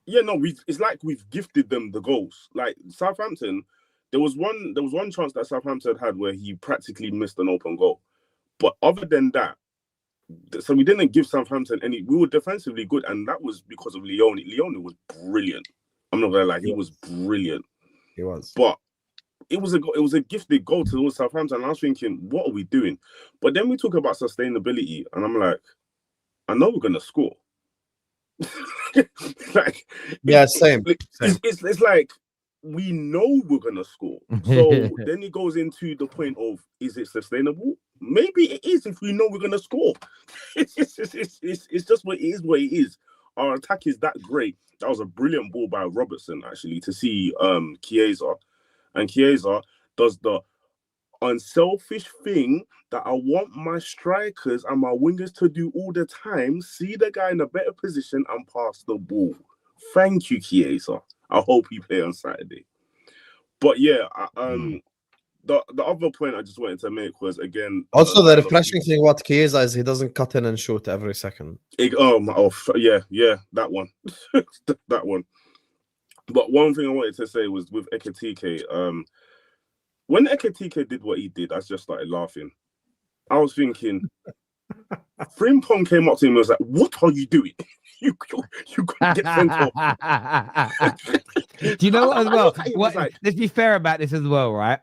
Yeah, no, it's like we've gifted them the goals. Like Southampton, there was one chance that Southampton had where he practically missed an open goal. But other than that, so we didn't give Southampton any. We were defensively good, and that was because of Leone. Leone was brilliant. I'm not gonna lie, he was brilliant. He was. But it was a gifted goal towards Southampton. And I was thinking, what are we doing? But then we talk about sustainability, and I'm like, I know we're gonna score. Like, Yeah, same. It's like we know we're gonna score. So then it goes into the point of, is it sustainable? Maybe it is if we know we're gonna score. It's just what it is. What it is. Our attack is that great. That was a brilliant ball by Robertson actually to see Chiesa, and Chiesa does the unselfish thing that I want my strikers and my wingers to do all the time. See the guy in a better position and pass the ball. Thank you, Chiesa. I hope he play on Saturday. But yeah, the other point I just wanted to make was, again, Also, the refreshing thing about Chiesa is he doesn't cut in and shoot every second. Yeah, that one. That one. But one thing I wanted to say was with Ekitike, when Ekitike did what he did, I just started laughing. I was thinking, Frimpong came up to him and was like, "What are you doing? You could get sent off." Do you know what as well? was like- Let's be fair about this as well, right?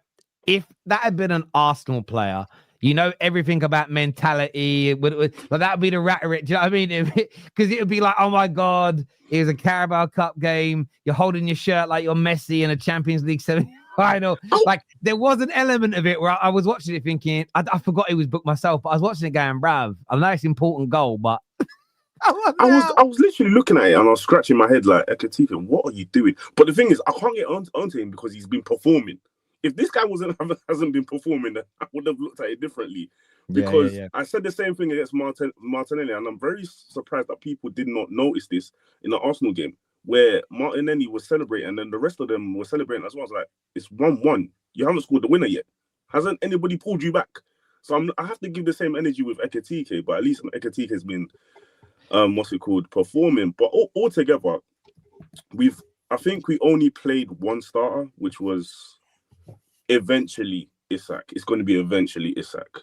If that had been an Arsenal player, you know everything about mentality. Like that would be the rhetoric. Do you know what I mean? Because it would be like, oh my God, it was a Carabao Cup game. You're holding your shirt like you're Messi in a Champions League semi-final. Like there was an element of it where I was watching it thinking, I forgot it was booked myself, but I was watching it going, bruv, I know it's an important goal, but I was literally looking at it and I was scratching my head like, Ekitike, what are you doing? But the thing is, I can't get onto him because he's been performing. If this guy hasn't been performing, I would have looked at it differently. Because I said the same thing against Martinelli, and I'm very surprised that people did not notice this in the Arsenal game, where Martinelli was celebrating and then the rest of them were celebrating as well. I was like, it's 1-1. You haven't scored the winner yet. Hasn't anybody pulled you back? So I have to give the same energy with Ekitike, but at least Ekitike has been performing. But altogether, I think we only played one starter, which was eventually Isak. It's going to be eventually Isak.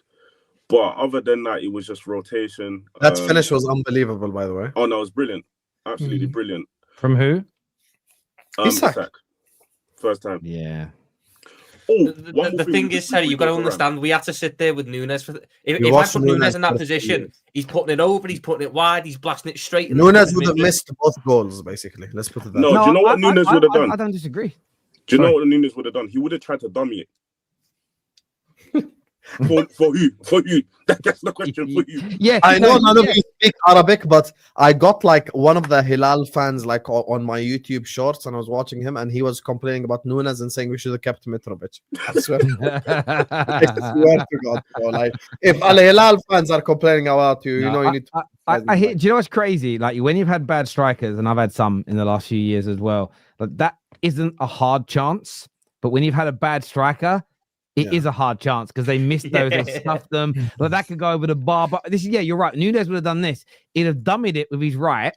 But other than that, it was just rotation. That finish was unbelievable, by the way. Oh no, it was brilliant. Absolutely brilliant. From who? Isak. First time. Yeah. Oh, the thing is, Terry, you've got to understand, we had to sit there with Nunes. If I put Nunes in that position, he's putting it over, he's putting it wide, he's blasting it straight. Nunes would have missed both goals, basically. Let's put it that way. No, do you know what Nunes would have done? I don't disagree. Do you know what Nunes would have done? He would have tried to dummy it. For who? For who? That's the question. For who? Yeah, I know none of you speak Arabic, but I got like one of the Hilal fans like on my YouTube shorts, and I was watching him, and he was complaining about Nunes and saying we should have kept Mitrovic. I swear, I swear to God, bro, like if Al Hilal fans are complaining about you, you know you need to. I hear. Do you know what's crazy? Like when you've had bad strikers, and I've had some in the last few years as well. Like that isn't a hard chance, but when you've had a bad striker. It is a hard chance because they missed those and stuffed them. Like that could go over the bar. But this is, you're right. Nunes would have done this. He'd have dummied it with his right,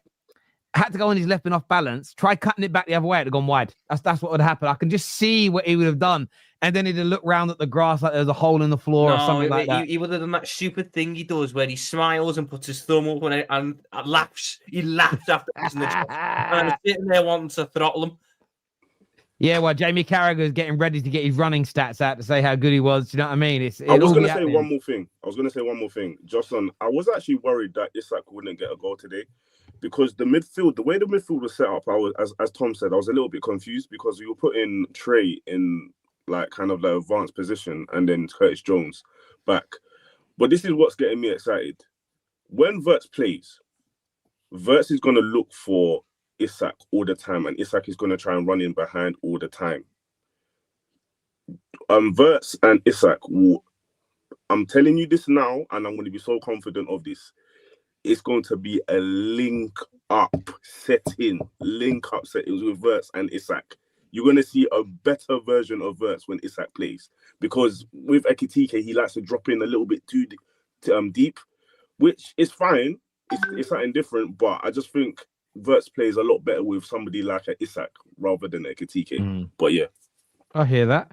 had to go on his left and off balance, try cutting it back the other way, it'd have gone wide. That's what would happen. I can just see what he would have done. And then he'd have looked round at the grass like there's a hole in the floor or something like that. He would have done that stupid thing he does where he smiles and puts his thumb up and laughs. He laughs after passing the chest. And I'm sitting there wanting to throttle him. Yeah, well, Jamie Carragher is getting ready to get his running stats out to say how good he was. Do you know what I mean? I was going to say one more thing. Jocelyn, I was actually worried that Isak wouldn't get a goal today because the way the midfield was set up, I was, as Tom said, I was a little bit confused because we were putting Trey in like kind of the advanced position and then Curtis Jones back. But this is what's getting me excited. When Wirtz plays, Wirtz is going to look for Isak all the time, and Isak is going to try and run in behind all the time. Verts and Isak will. I'm telling you this now, and I'm going to be so confident of this. It's going to be a link-up setting with Verts and Isak. You're going to see a better version of Verts when Isak plays. Because with Ekitike, he likes to drop in a little bit too deep, which is fine. It's something different, but I just think Verts plays a lot better with somebody like Isak rather than Ekitike. But yeah. I hear that.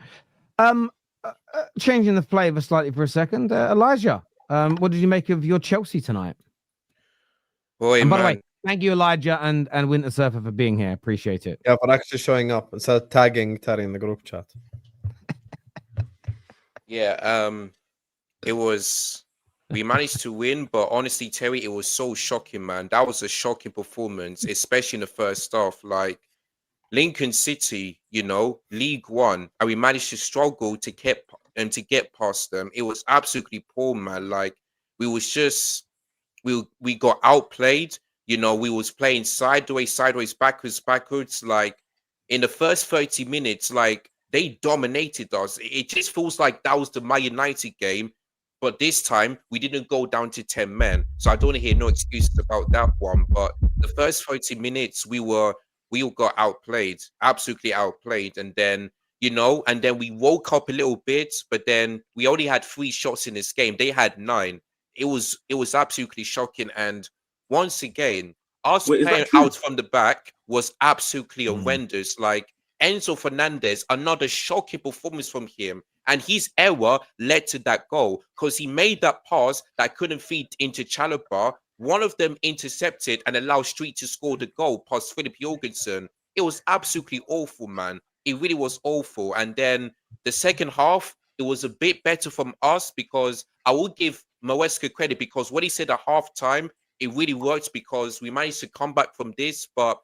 Changing the flavour slightly for a second. Elijah, what did you make of your Chelsea tonight? Boy, and by man. the way, thank you, Elijah and Winter Surfer, for being here. Appreciate it. Yeah, for actually showing up instead of tagging Terry in the group chat. Yeah, it was. We managed to win, but honestly, Terry, it was so shocking, man. That was a shocking performance, especially in the first half. Like Lincoln City, you know, League One, and we managed to struggle to get past them. It was absolutely poor, man. Like we was just we got outplayed. You know, we was playing sideways, backwards. Like in the first 30 minutes, like they dominated us. It just feels like that was the Man United game. But this time, we didn't go down to 10 men. So I don't want to hear no excuses about that one. But the first 30 minutes, we got outplayed, absolutely outplayed. And then, you know, we woke up a little bit, but then we only had 3 shots in this game. They had 9. It was absolutely shocking. And once again, us playing out from the back was absolutely horrendous. Like Enzo Fernandez, another shocking performance from him. And his error led to that goal because he made that pass that couldn't feed into Chalobah. One of them intercepted and allowed Street to score the goal past Philip Jorgensen. It was absolutely awful, man. It really was awful. And then the second half, it was a bit better from us because I will give Moeska credit because what he said at halftime, it really worked because we managed to come back from this. But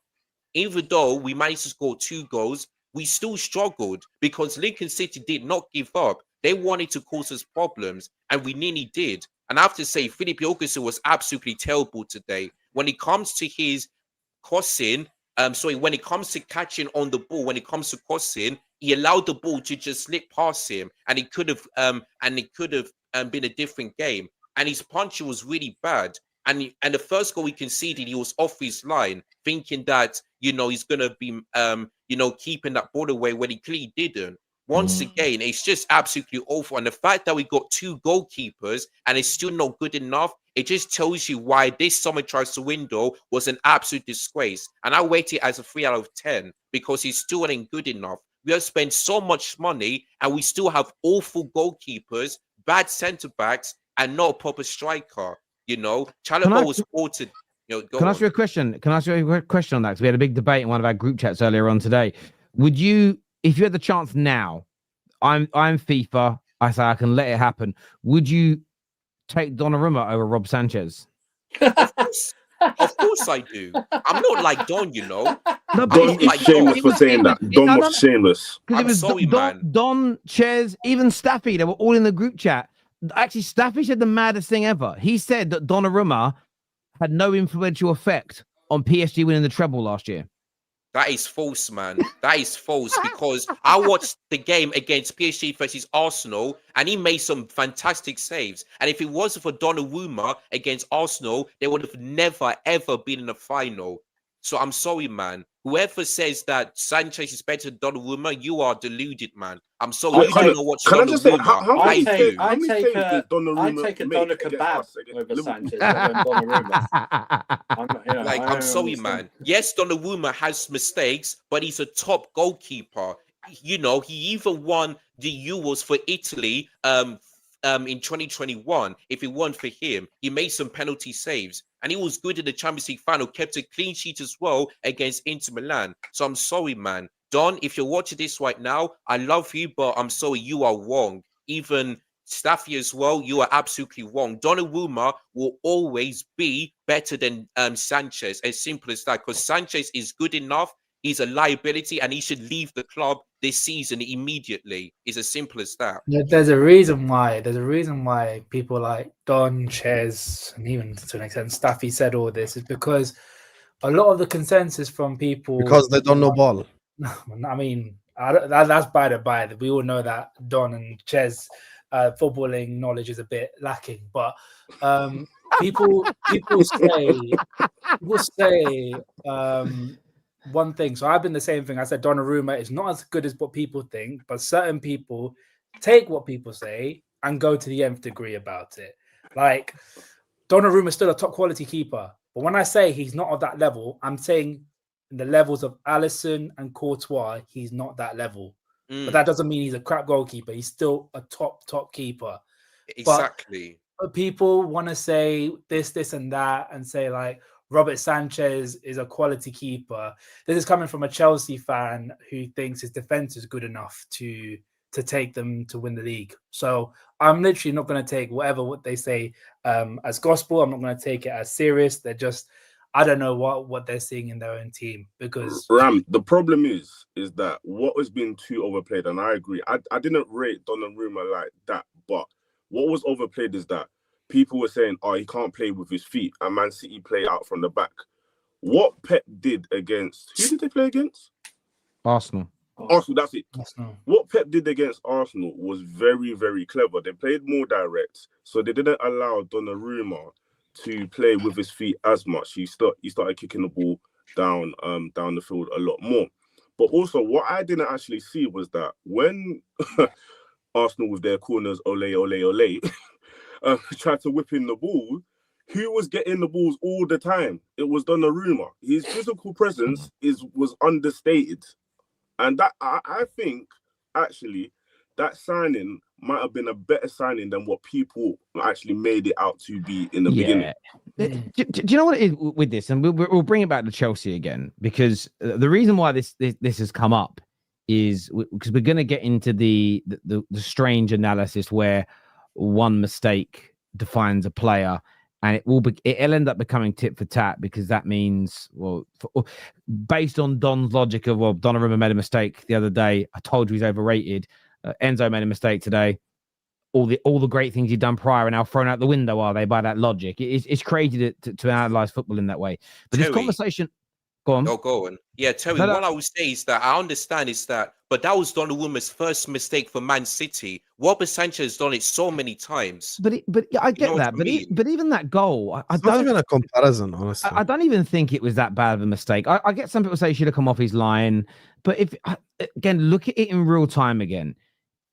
even though we managed to score 2 goals, we still struggled because Lincoln City did not give up. They wanted to cause us problems, and we nearly did. And I have to say, Philip Jorgensen was absolutely terrible today. When it comes to his crossing, when it comes to catching on the ball, when it comes to crossing, he allowed the ball to just slip past him, and it could have been a different game. And his punch was really bad. And the first goal he conceded, he was off his line, thinking that, you know, he's going to be, keeping that ball away when he clearly didn't. Once again, it's just absolutely awful. And the fact that we got 2 goalkeepers and it's still not good enough, it just tells you why this summer transfer window was an absolute disgrace. And I rate it as a 3 out of 10 because it still ain't good enough. We have spent so much money and we still have awful goalkeepers, bad centre-backs, and not a proper striker. You know, Chalobah was quartered. Can I ask you a question? Can I ask you a question on that? Because we had a big debate in one of our group chats earlier on today. Would you, if you had the chance now, I'm FIFA, I say I can let it happen. Would you take Donnarumma over Rob Sanchez? Of course I do. I'm not like Don, you know. No, Don is shameless for saying that. Don was shameless. I'm sorry, man. Don, Ches, even Staffy, they were all in the group chat. Actually, Staffy said the maddest thing ever. He said that Donnarumma had no influential effect on PSG winning the treble last year. That is false, man. That is false because I watched the game against PSG versus Arsenal and he made some fantastic saves. And if it wasn't for Donnarumma against Arsenal, they would have never, ever been in the final. So I'm sorry, man. Whoever says that Sanchez is better than Donnarumma, you are deluded, man. I'm sorry. You don't know what's Donnarumma. Can I just say, I take a Doner kebab over Sanchez than Donnarumma. I'm sorry, man. Yes, Donnarumma has mistakes, but he's a top goalkeeper. You know, he even won the Euros for Italy in 2021. If it weren't for him, he made some penalty saves. And he was good in the Champions League final, kept a clean sheet as well against Inter Milan. So I'm sorry, man. Don, if you're watching this right now, I love you, but I'm sorry, you are wrong. Even Staffy as well, you are absolutely wrong. Donnarumma will always be better than Sanchez, as simple as that, because Sanchez is good enough. He's a liability, and he should leave the club this season immediately. It's as simple as that. There's a reason why. There's a reason why people like Don, Ches, and even to an extent Staffy said all this is because a lot of the consensus from people because they don't know ball. I mean, That's by the by. We all know that Don and Ches footballing knowledge is a bit lacking, but people say one thing. So I've been the same thing. I said Donnarumma is not as good as what people think, but certain people take what people say and go to the nth degree about it. Like Donnarumma is still a top quality keeper, but when I say he's not of that level, I'm saying in the levels of Alisson and Courtois, he's not that level. But that doesn't mean he's a crap goalkeeper. He's still a top keeper. Exactly. But people want to say this, and that, and say like Robert Sanchez is a quality keeper. This is coming from a Chelsea fan who thinks his defense is good enough to take them to win the league. So I'm literally not going to take what they say as gospel. I'm not going to take it as serious. They're just, I don't know what they're seeing in their own team, because Ram, the problem is that what has been too overplayed, and I agree. I didn't rate Donnarumma like that, but what was overplayed is that people were saying, oh, he can't play with his feet, and Man City play out from the back. What Pep did against, who did they play against? Arsenal. Arsenal, that's it. Arsenal. What Pep did against Arsenal was very, very clever. They played more direct, so they didn't allow Donnarumma to play with his feet as much. He started kicking the ball down the field a lot more. But also, what I didn't actually see was that when Arsenal with their corners, ole, tried to whip in the ball, who was getting the balls all the time? It was Donnarumma. His physical presence was understated. And that I think, actually, that signing might have been a better signing than what people actually made it out to be in the beginning. Do you know what it is with this? And we'll bring it back to Chelsea again, because the reason why this has come up is because we're going to get into the strange analysis where one mistake defines a player, and it'll end up becoming tit for tat, because that means, based on Don's logic of, Donnarumma made a mistake the other day, I told you he's overrated. Enzo made a mistake today. All the great things he'd done prior are now thrown out the window, are they, by that logic? It's crazy to analyze football in that way. But Terry, this conversation, go on. Oh, go on. Yeah, Terry, what I would say is that I understand is that, but that was Donnarumma's first mistake for Man City. Robert Sanchez has done it so many times. But I get that. But even that goal, I don't even a comparison, honestly. I don't even think it was that bad of a mistake. I get some people say he should have come off his line, but again, look at it in real time again.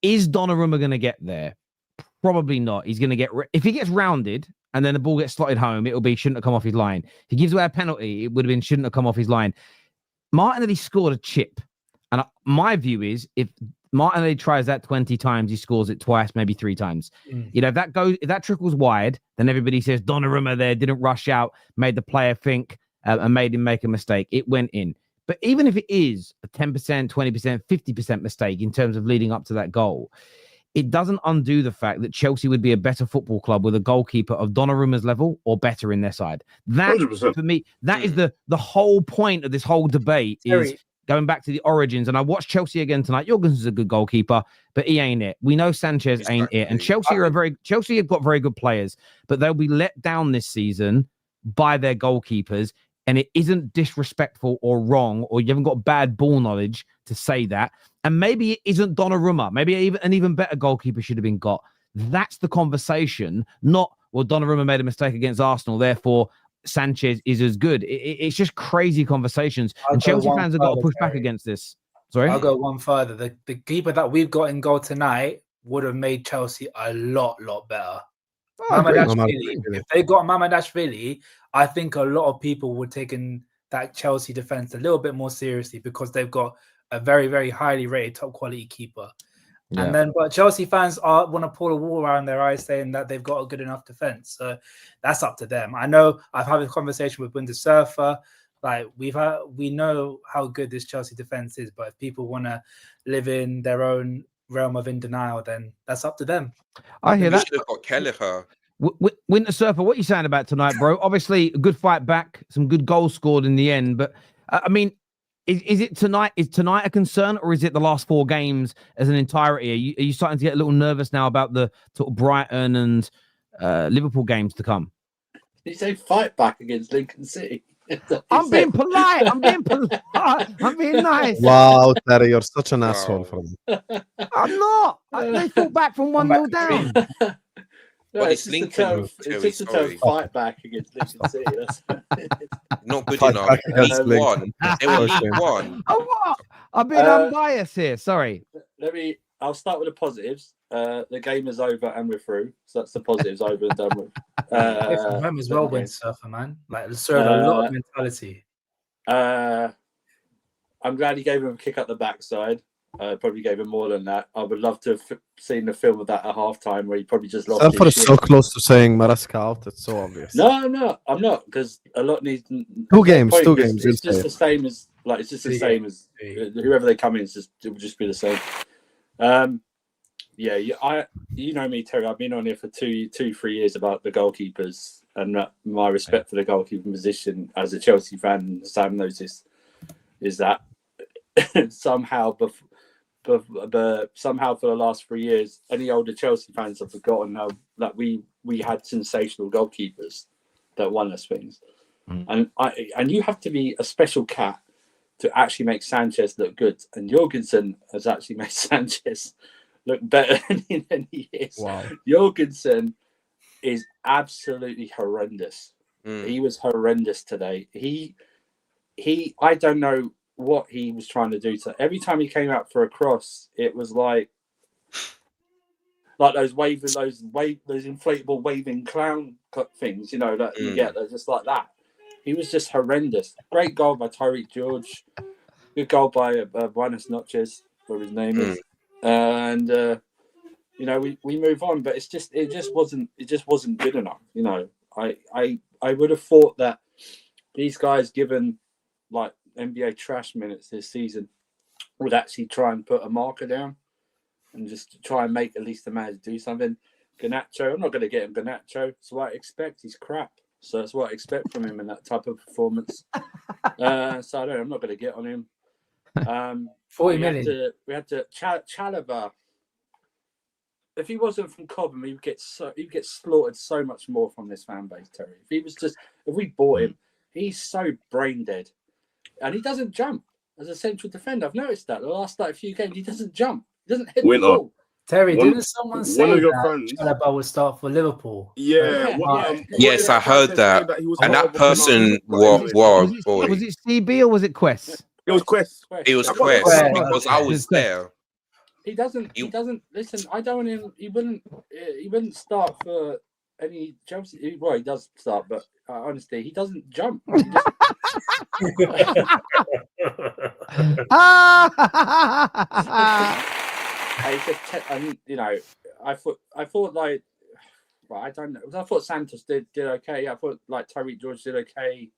Is Donnarumma going to get there? Probably not. He's going to get if he gets rounded and then the ball gets slotted home, it'll be shouldn't have come off his line. If he gives away a penalty, it would have been shouldn't have come off his line. Martinelli scored a chip, and my view is if Martinelli tries that 20 times, he scores it twice, maybe 3 times. You know, if that trickles wide, then everybody says Donnarumma there didn't rush out, made the player think, and made him make a mistake. It went in. But even if it is a 10%, 20%, 50% mistake in terms of leading up to that goal, it doesn't undo the fact that Chelsea would be a better football club with a goalkeeper of Donnarumma's level or better in their side. That, 100%. For me, that is the whole point of this whole debate, is going back to the origins. And I watched Chelsea again tonight. Jorgensen's a good goalkeeper, but he ain't it. We know Sanchez ain't it. And Chelsea have got very good players, but they'll be let down this season by their goalkeepers. And it isn't disrespectful or wrong, or you haven't got bad ball knowledge to say that. And maybe it isn't Donnarumma. Maybe an even better goalkeeper should have been got. That's the conversation, not, Donnarumma made a mistake against Arsenal, therefore Sanchez is as good. It's just crazy conversations. And Chelsea fans have got to push back against this. Sorry? I'll go one further. The keeper that we've got in goal tonight would have made Chelsea a lot better. If they got Mamardashvili, I think a lot of people would take in that Chelsea defense a little bit more seriously, because they've got a very, very highly rated top quality keeper. Yeah. But Chelsea fans want to pull a wall around their eyes saying that they've got a good enough defense. So that's up to them. I know I've had a conversation with Bundesliga. Like we know how good this Chelsea defense is, but if people want to live in their own realm of in denial, then that's up to them. I hear that. Should have got Kelleher. Winter Surfer, what are you saying about tonight, bro? Obviously, a good fight back, some good goals scored in the end. But I mean, is it tonight? Is tonight a concern, or is it the last 4 games as an entirety? Are you starting to get a little nervous now about the sort of Brighton and Liverpool games to come? Did you say fight back against Lincoln City? I'm being polite. I'm being polite. I'm being nice. Wow, Terry, you're such an Wow. asshole for me. I'm not. They fought back from 1-0 down. No, But it's it's just a Lincoln, term. It's Terry, just a term sorry. fight back against Lincoln City. That's Not good Fight enough. back against League Lincoln. One. They were Oh, League shame. One. Oh, what? I'm being Uh, unbiased here. Sorry. I'll start with the positives. The game is over and we're through. So that's the positives over and done with. From home as well, okay. went surfer, man. Like, it showed a lot of mentality. I'm glad he gave him a kick up the backside. Probably gave him more than that. I would love to have seen the film of that at halftime where he probably just lost Surfer his is shit. so close to saying Maresca out. It's so obvious. No, I'm not, because a lot needs Two games. It's You'll just say the it. same as it's just the same as whoever they come in. It will just be the same. You know me, Terry. I've been on here for 3 years about the goalkeepers and my respect for the goalkeeping position as a Chelsea fan. Sam knows this. Is that somehow somehow for the last 3 years, any older Chelsea fans have forgotten how that we had sensational goalkeepers that won us things. And you have to be a special cat to actually make Sanchez look good. And Jorgensen has actually made Sanchez look better than he is. Wow. Jorgensen is absolutely horrendous. Mm. He was horrendous today. I don't know what he was trying to do. So every time he came out for a cross, it was like those inflatable waving clown things, that you get. They're just like that. He was just horrendous. Great goal by Tyreek George. Good goal by Buenos Noches, whatever his name is. And we move on, but it just wasn't good enough. I would have thought that these guys, given like NBA trash minutes this season, would actually try and put a marker down and just try and make at least the man do something. Garnacho, I'm not going to get him Garnacho. So what I expect, he's crap. So that's what I expect from him in that type of performance. So I'm not going to get on him. 40 million. We had to Chalobah. If he wasn't from Cobham, he'd get slaughtered so much more from this fan base, Terry. If we bought him, he's so brain dead, and he doesn't jump as a central defender. I've noticed that the last few games, he doesn't jump, he doesn't hit the ball. Terry, didn't someone say that fans, Chalobah would start for Liverpool? Yes, I heard that. And that person was it CB or was it Quest? It was Quest. It was Quest because I was there. He doesn't listen. I don't want him. He wouldn't start for any Chelsea. Well, he does start, but honestly, he doesn't jump. He just... I thought like, well, I don't know. I thought Santos did okay. I thought like Tyreek George did okay.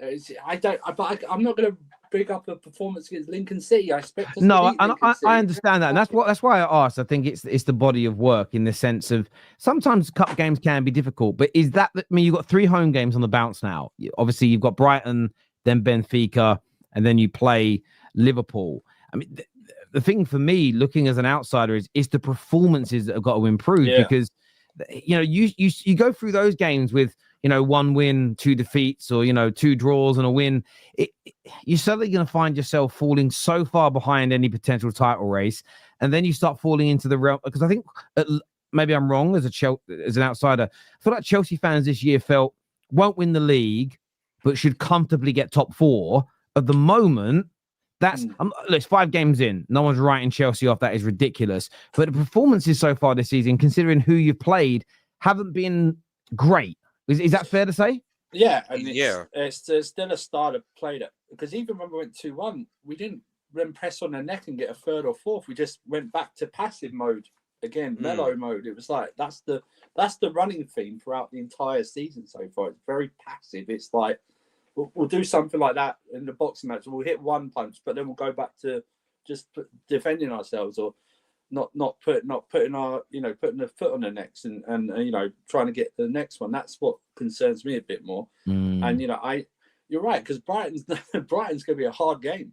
I'm not going to big up a performance against Lincoln City. I expect. I understand that, and that's why I asked. I think it's the body of work in the sense of sometimes cup games can be difficult, but is that? I mean, you've got 3 home games on the bounce now. Obviously, you've got Brighton, then Benfica, and then you play Liverpool. I mean, the thing for me, looking as an outsider, is the performances that have got to improve because you go through those games with 1 win, 2 defeats, or 2 draws and a win. You're suddenly going to find yourself falling so far behind any potential title race, and then you start falling into the realm. Because I think maybe I'm wrong as an outsider. I feel like Chelsea fans this year felt won't win the league, but should comfortably get top 4. At the moment, it's 5 games in. No one's writing Chelsea off. That is ridiculous. But the performances so far this season, considering who you've played, haven't been great. Is that fair to say? Yeah, and it's still a style of play that, because even when we went 2-1, we didn't then press on the neck and get a 3rd or 4th. We just went back to passive mode again, mellow mode. It was like that's the running theme throughout the entire season so far. It's very passive. It's like we'll do something like that in the boxing match. We'll hit 1 punch, but then we'll go back to just defending ourselves or not putting our putting the foot on the necks and trying to get the next one. That's what concerns me a bit more. And you're right, because Brighton's going to be a hard game.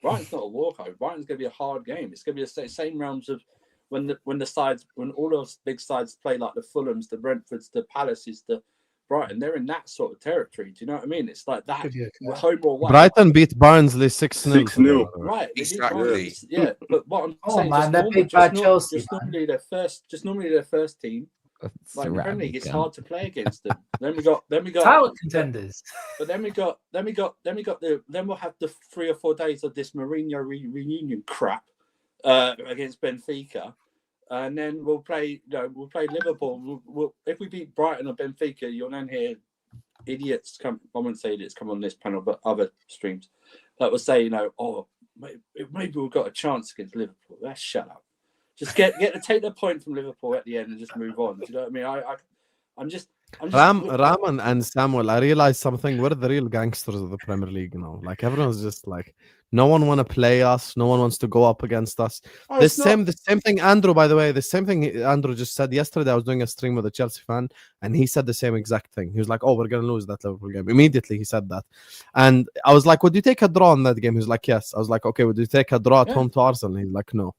Brighton's not a walkover. Brighton's going to be a hard game. It's going to be the same realms of when all those big sides play, like the Fulhams, the Brentfords, the Palaces, the Brighton, they're in that sort of territory. Do you know what I mean? It's like that, Give you a clear. home or away. Brighton beat Barnsley 6-0. 6-0. Right, they did Exactly. Barnes, yeah. But what I'm Oh, saying, man, just they're normal, big bad just Chelsea, just man. normally their first team. It's Like a the rat, Premier League, it's cunt. hard to play against them. then we got Title contenders. But then we'll have the 3 or 4 days of this Mourinho reunion crap against Benfica, and then we'll play Liverpool. We'll, if we beat Brighton or Benfica, you'll then hear idiots come. I wouldn't say idiots come on this panel, but other streams that will say, oh, maybe we've got a chance against Liverpool. Let's shut up. Just take the point from Liverpool at the end and just move on. Do you know what I mean? I'm just Raman and Samuel, I realized something. We're the real gangsters of the Premier League now. Like everyone's just like, no one want to play us. No one wants to go up against us. Oh, The same thing, Andrew. By the way, the same thing Andrew just said yesterday. I was doing a stream with a Chelsea fan, and he said the same exact thing. He was like, "Oh, we're gonna lose that Liverpool game." Immediately, he said that, and I was like, "Would you take a draw in that game?" He was like, "Yes." I was like, "Okay, would you take a draw at home to Arsenal?" He's like, "No."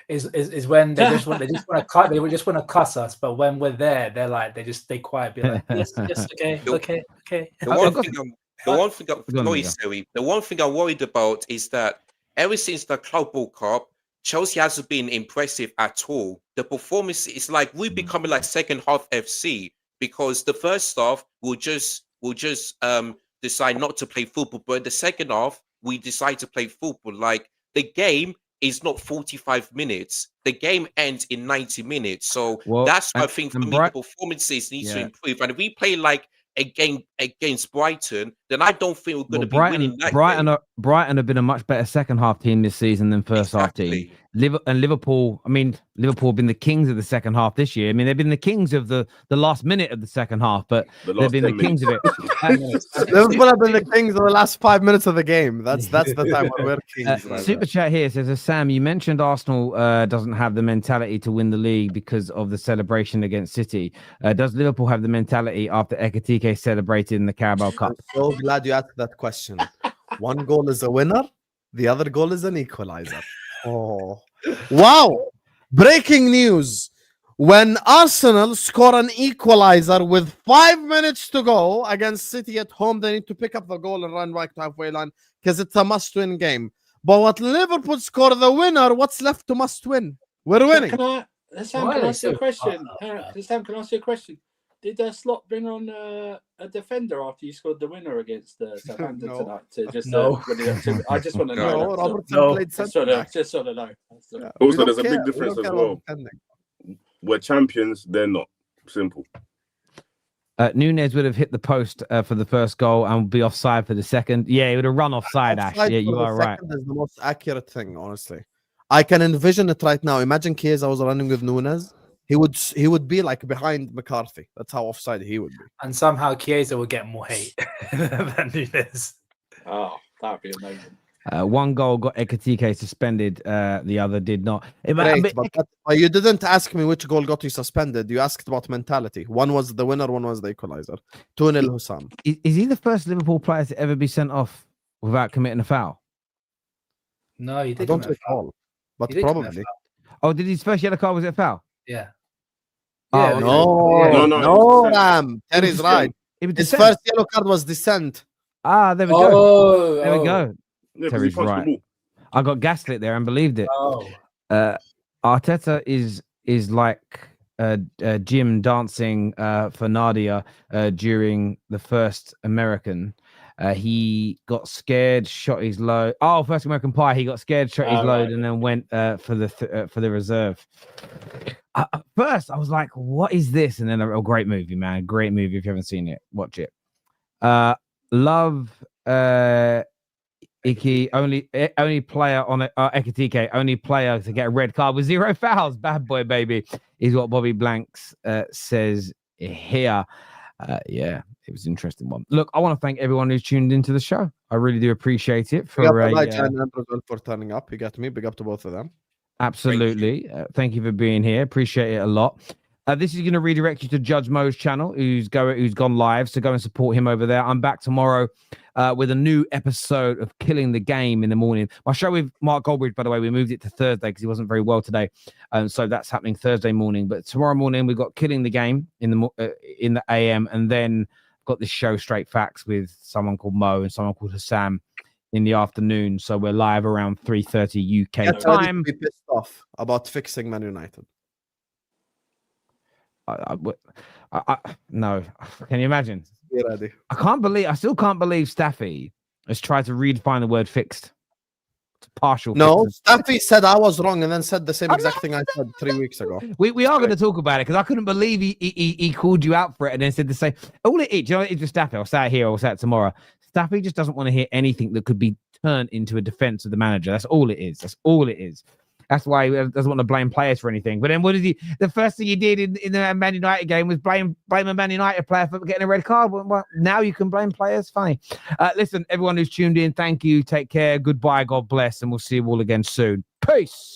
Is when they just want to cut, they just want to cuss us, but when we're there, they're like they stay quiet, be like, yes, okay. The one thing I'm worried about is that ever since the Club World Cup, Chelsea hasn't been impressive at all. The performance is like we're becoming like second half FC because the first half we'll just decide not to play football, but the second half we decide to play football. Like the game is not 45 minutes. The game ends in 90 minutes. So that's why I think for me the performances need to improve. And if we play like a game against Brighton, then I don't think we're going to be winning that game. Brighton have been a much better second half team this season than first half team. Liverpool, I mean, Liverpool have been the kings of the second half this year. I mean, they've been the kings of the last minute of the second half, but they've been the kings of it. Liverpool have been the kings of the last 5 minutes of the game. That's the time when we're kings. Super chat here says, Sam, you mentioned Arsenal doesn't have the mentality to win the league because of the celebration against City. Does Liverpool have the mentality after Ekitike celebrated in the Carabao Cup? I'm so glad you asked that question. One goal is a winner, the other goal is an equalizer. Oh, wow. Breaking news. When Arsenal score an equalizer with 5 minutes to go against City at home, they need to pick up the goal and run back to halfway line because it's a must-win game. But what Liverpool score the winner, what's left to must-win? We're winning. Sam, can I ask you a question? Sam, can I ask you a question? Did Slot bring on a defender after you scored the winner against Southampton tonight? I just want to know. Robertson played centre. Just want to know. Also, there's a big difference as well. We're champions, they're not. Simple. Nunez would have hit the post for the first goal and be offside for the second. Yeah, he would have run offside, Ash. Yeah, you are right. Is the most accurate thing, honestly. I can envision it right now. Imagine Chiesa was running with Nunez. He would be like behind McCarthy. That's how offside he would be. And somehow Chiesa would get more hate than Nunez. Oh, that'd be amazing. One goal got Ekitike suspended. The other did not. But you didn't ask me which goal got you suspended. You asked about mentality. One was the winner, one was the equalizer. 2-0 Hussam. Is he the first Liverpool player to ever be sent off without committing a foul? No, he did. I don't recall, but probably. Oh, did his first yellow card was it a foul? Yeah. Oh, no, Ram. Terry's right. His first yellow card was dissent. Ah, there we go. There we go. Yeah, Terry's right. I got gaslit there and believed it. Arteta is like Jim dancing for Nadia during the first American. He got scared, shot his load. Oh, first American Pie. He got scared, shot his load, and then went for the reserve. At first, I was like, "What is this?" And then a great movie, man. Great movie. If you haven't seen it, watch it. Love Iki only player on it. Ekitike only player to get a red card with 0 fouls. Bad boy, baby, is what Bobby Blanks says here. Yeah, it was an interesting one. Look, I want to thank everyone who's tuned into the show. I really do appreciate it. For turning up. You got me. Big up to both of them. Absolutely. Thank you for being here. Appreciate it a lot. This is going to redirect you to Judge Mo's channel, who's gone live. So go and support him over there. I'm back tomorrow with a new episode of Killing the Game in the morning. My show with Mark Goldbridge, by the way, we moved it to Thursday because he wasn't very well today. So that's happening Thursday morning. But tomorrow morning, we've got Killing the Game in the AM. And then got this show, Straight Facts, with someone called Mo and someone called Hassam in the afternoon. So we're live around 3:30 UK Get ready to time. be pissed off about fixing Man United. No. Can you imagine? Be ready. I still can't believe Staffy has tried to redefine the word fixed. It's partial. No, fixes. Staffy said I was wrong and then said the same exact thing I said 3 weeks ago. We are going to talk about it because I couldn't believe he called you out for it and then said the same. All it is, you know, it's just Staffy. I'll say it here, I'll say it tomorrow. Staffy just doesn't want to hear anything that could be turned into a defense of the manager. That's all it is. That's all it is. That's why he doesn't want to blame players for anything. But then what did he? The first thing he did in the Man United game was blame a Man United player for getting a red card. Well, now you can blame players. Funny. Listen, everyone who's tuned in, thank you. Take care. Goodbye. God bless. And we'll see you all again soon. Peace.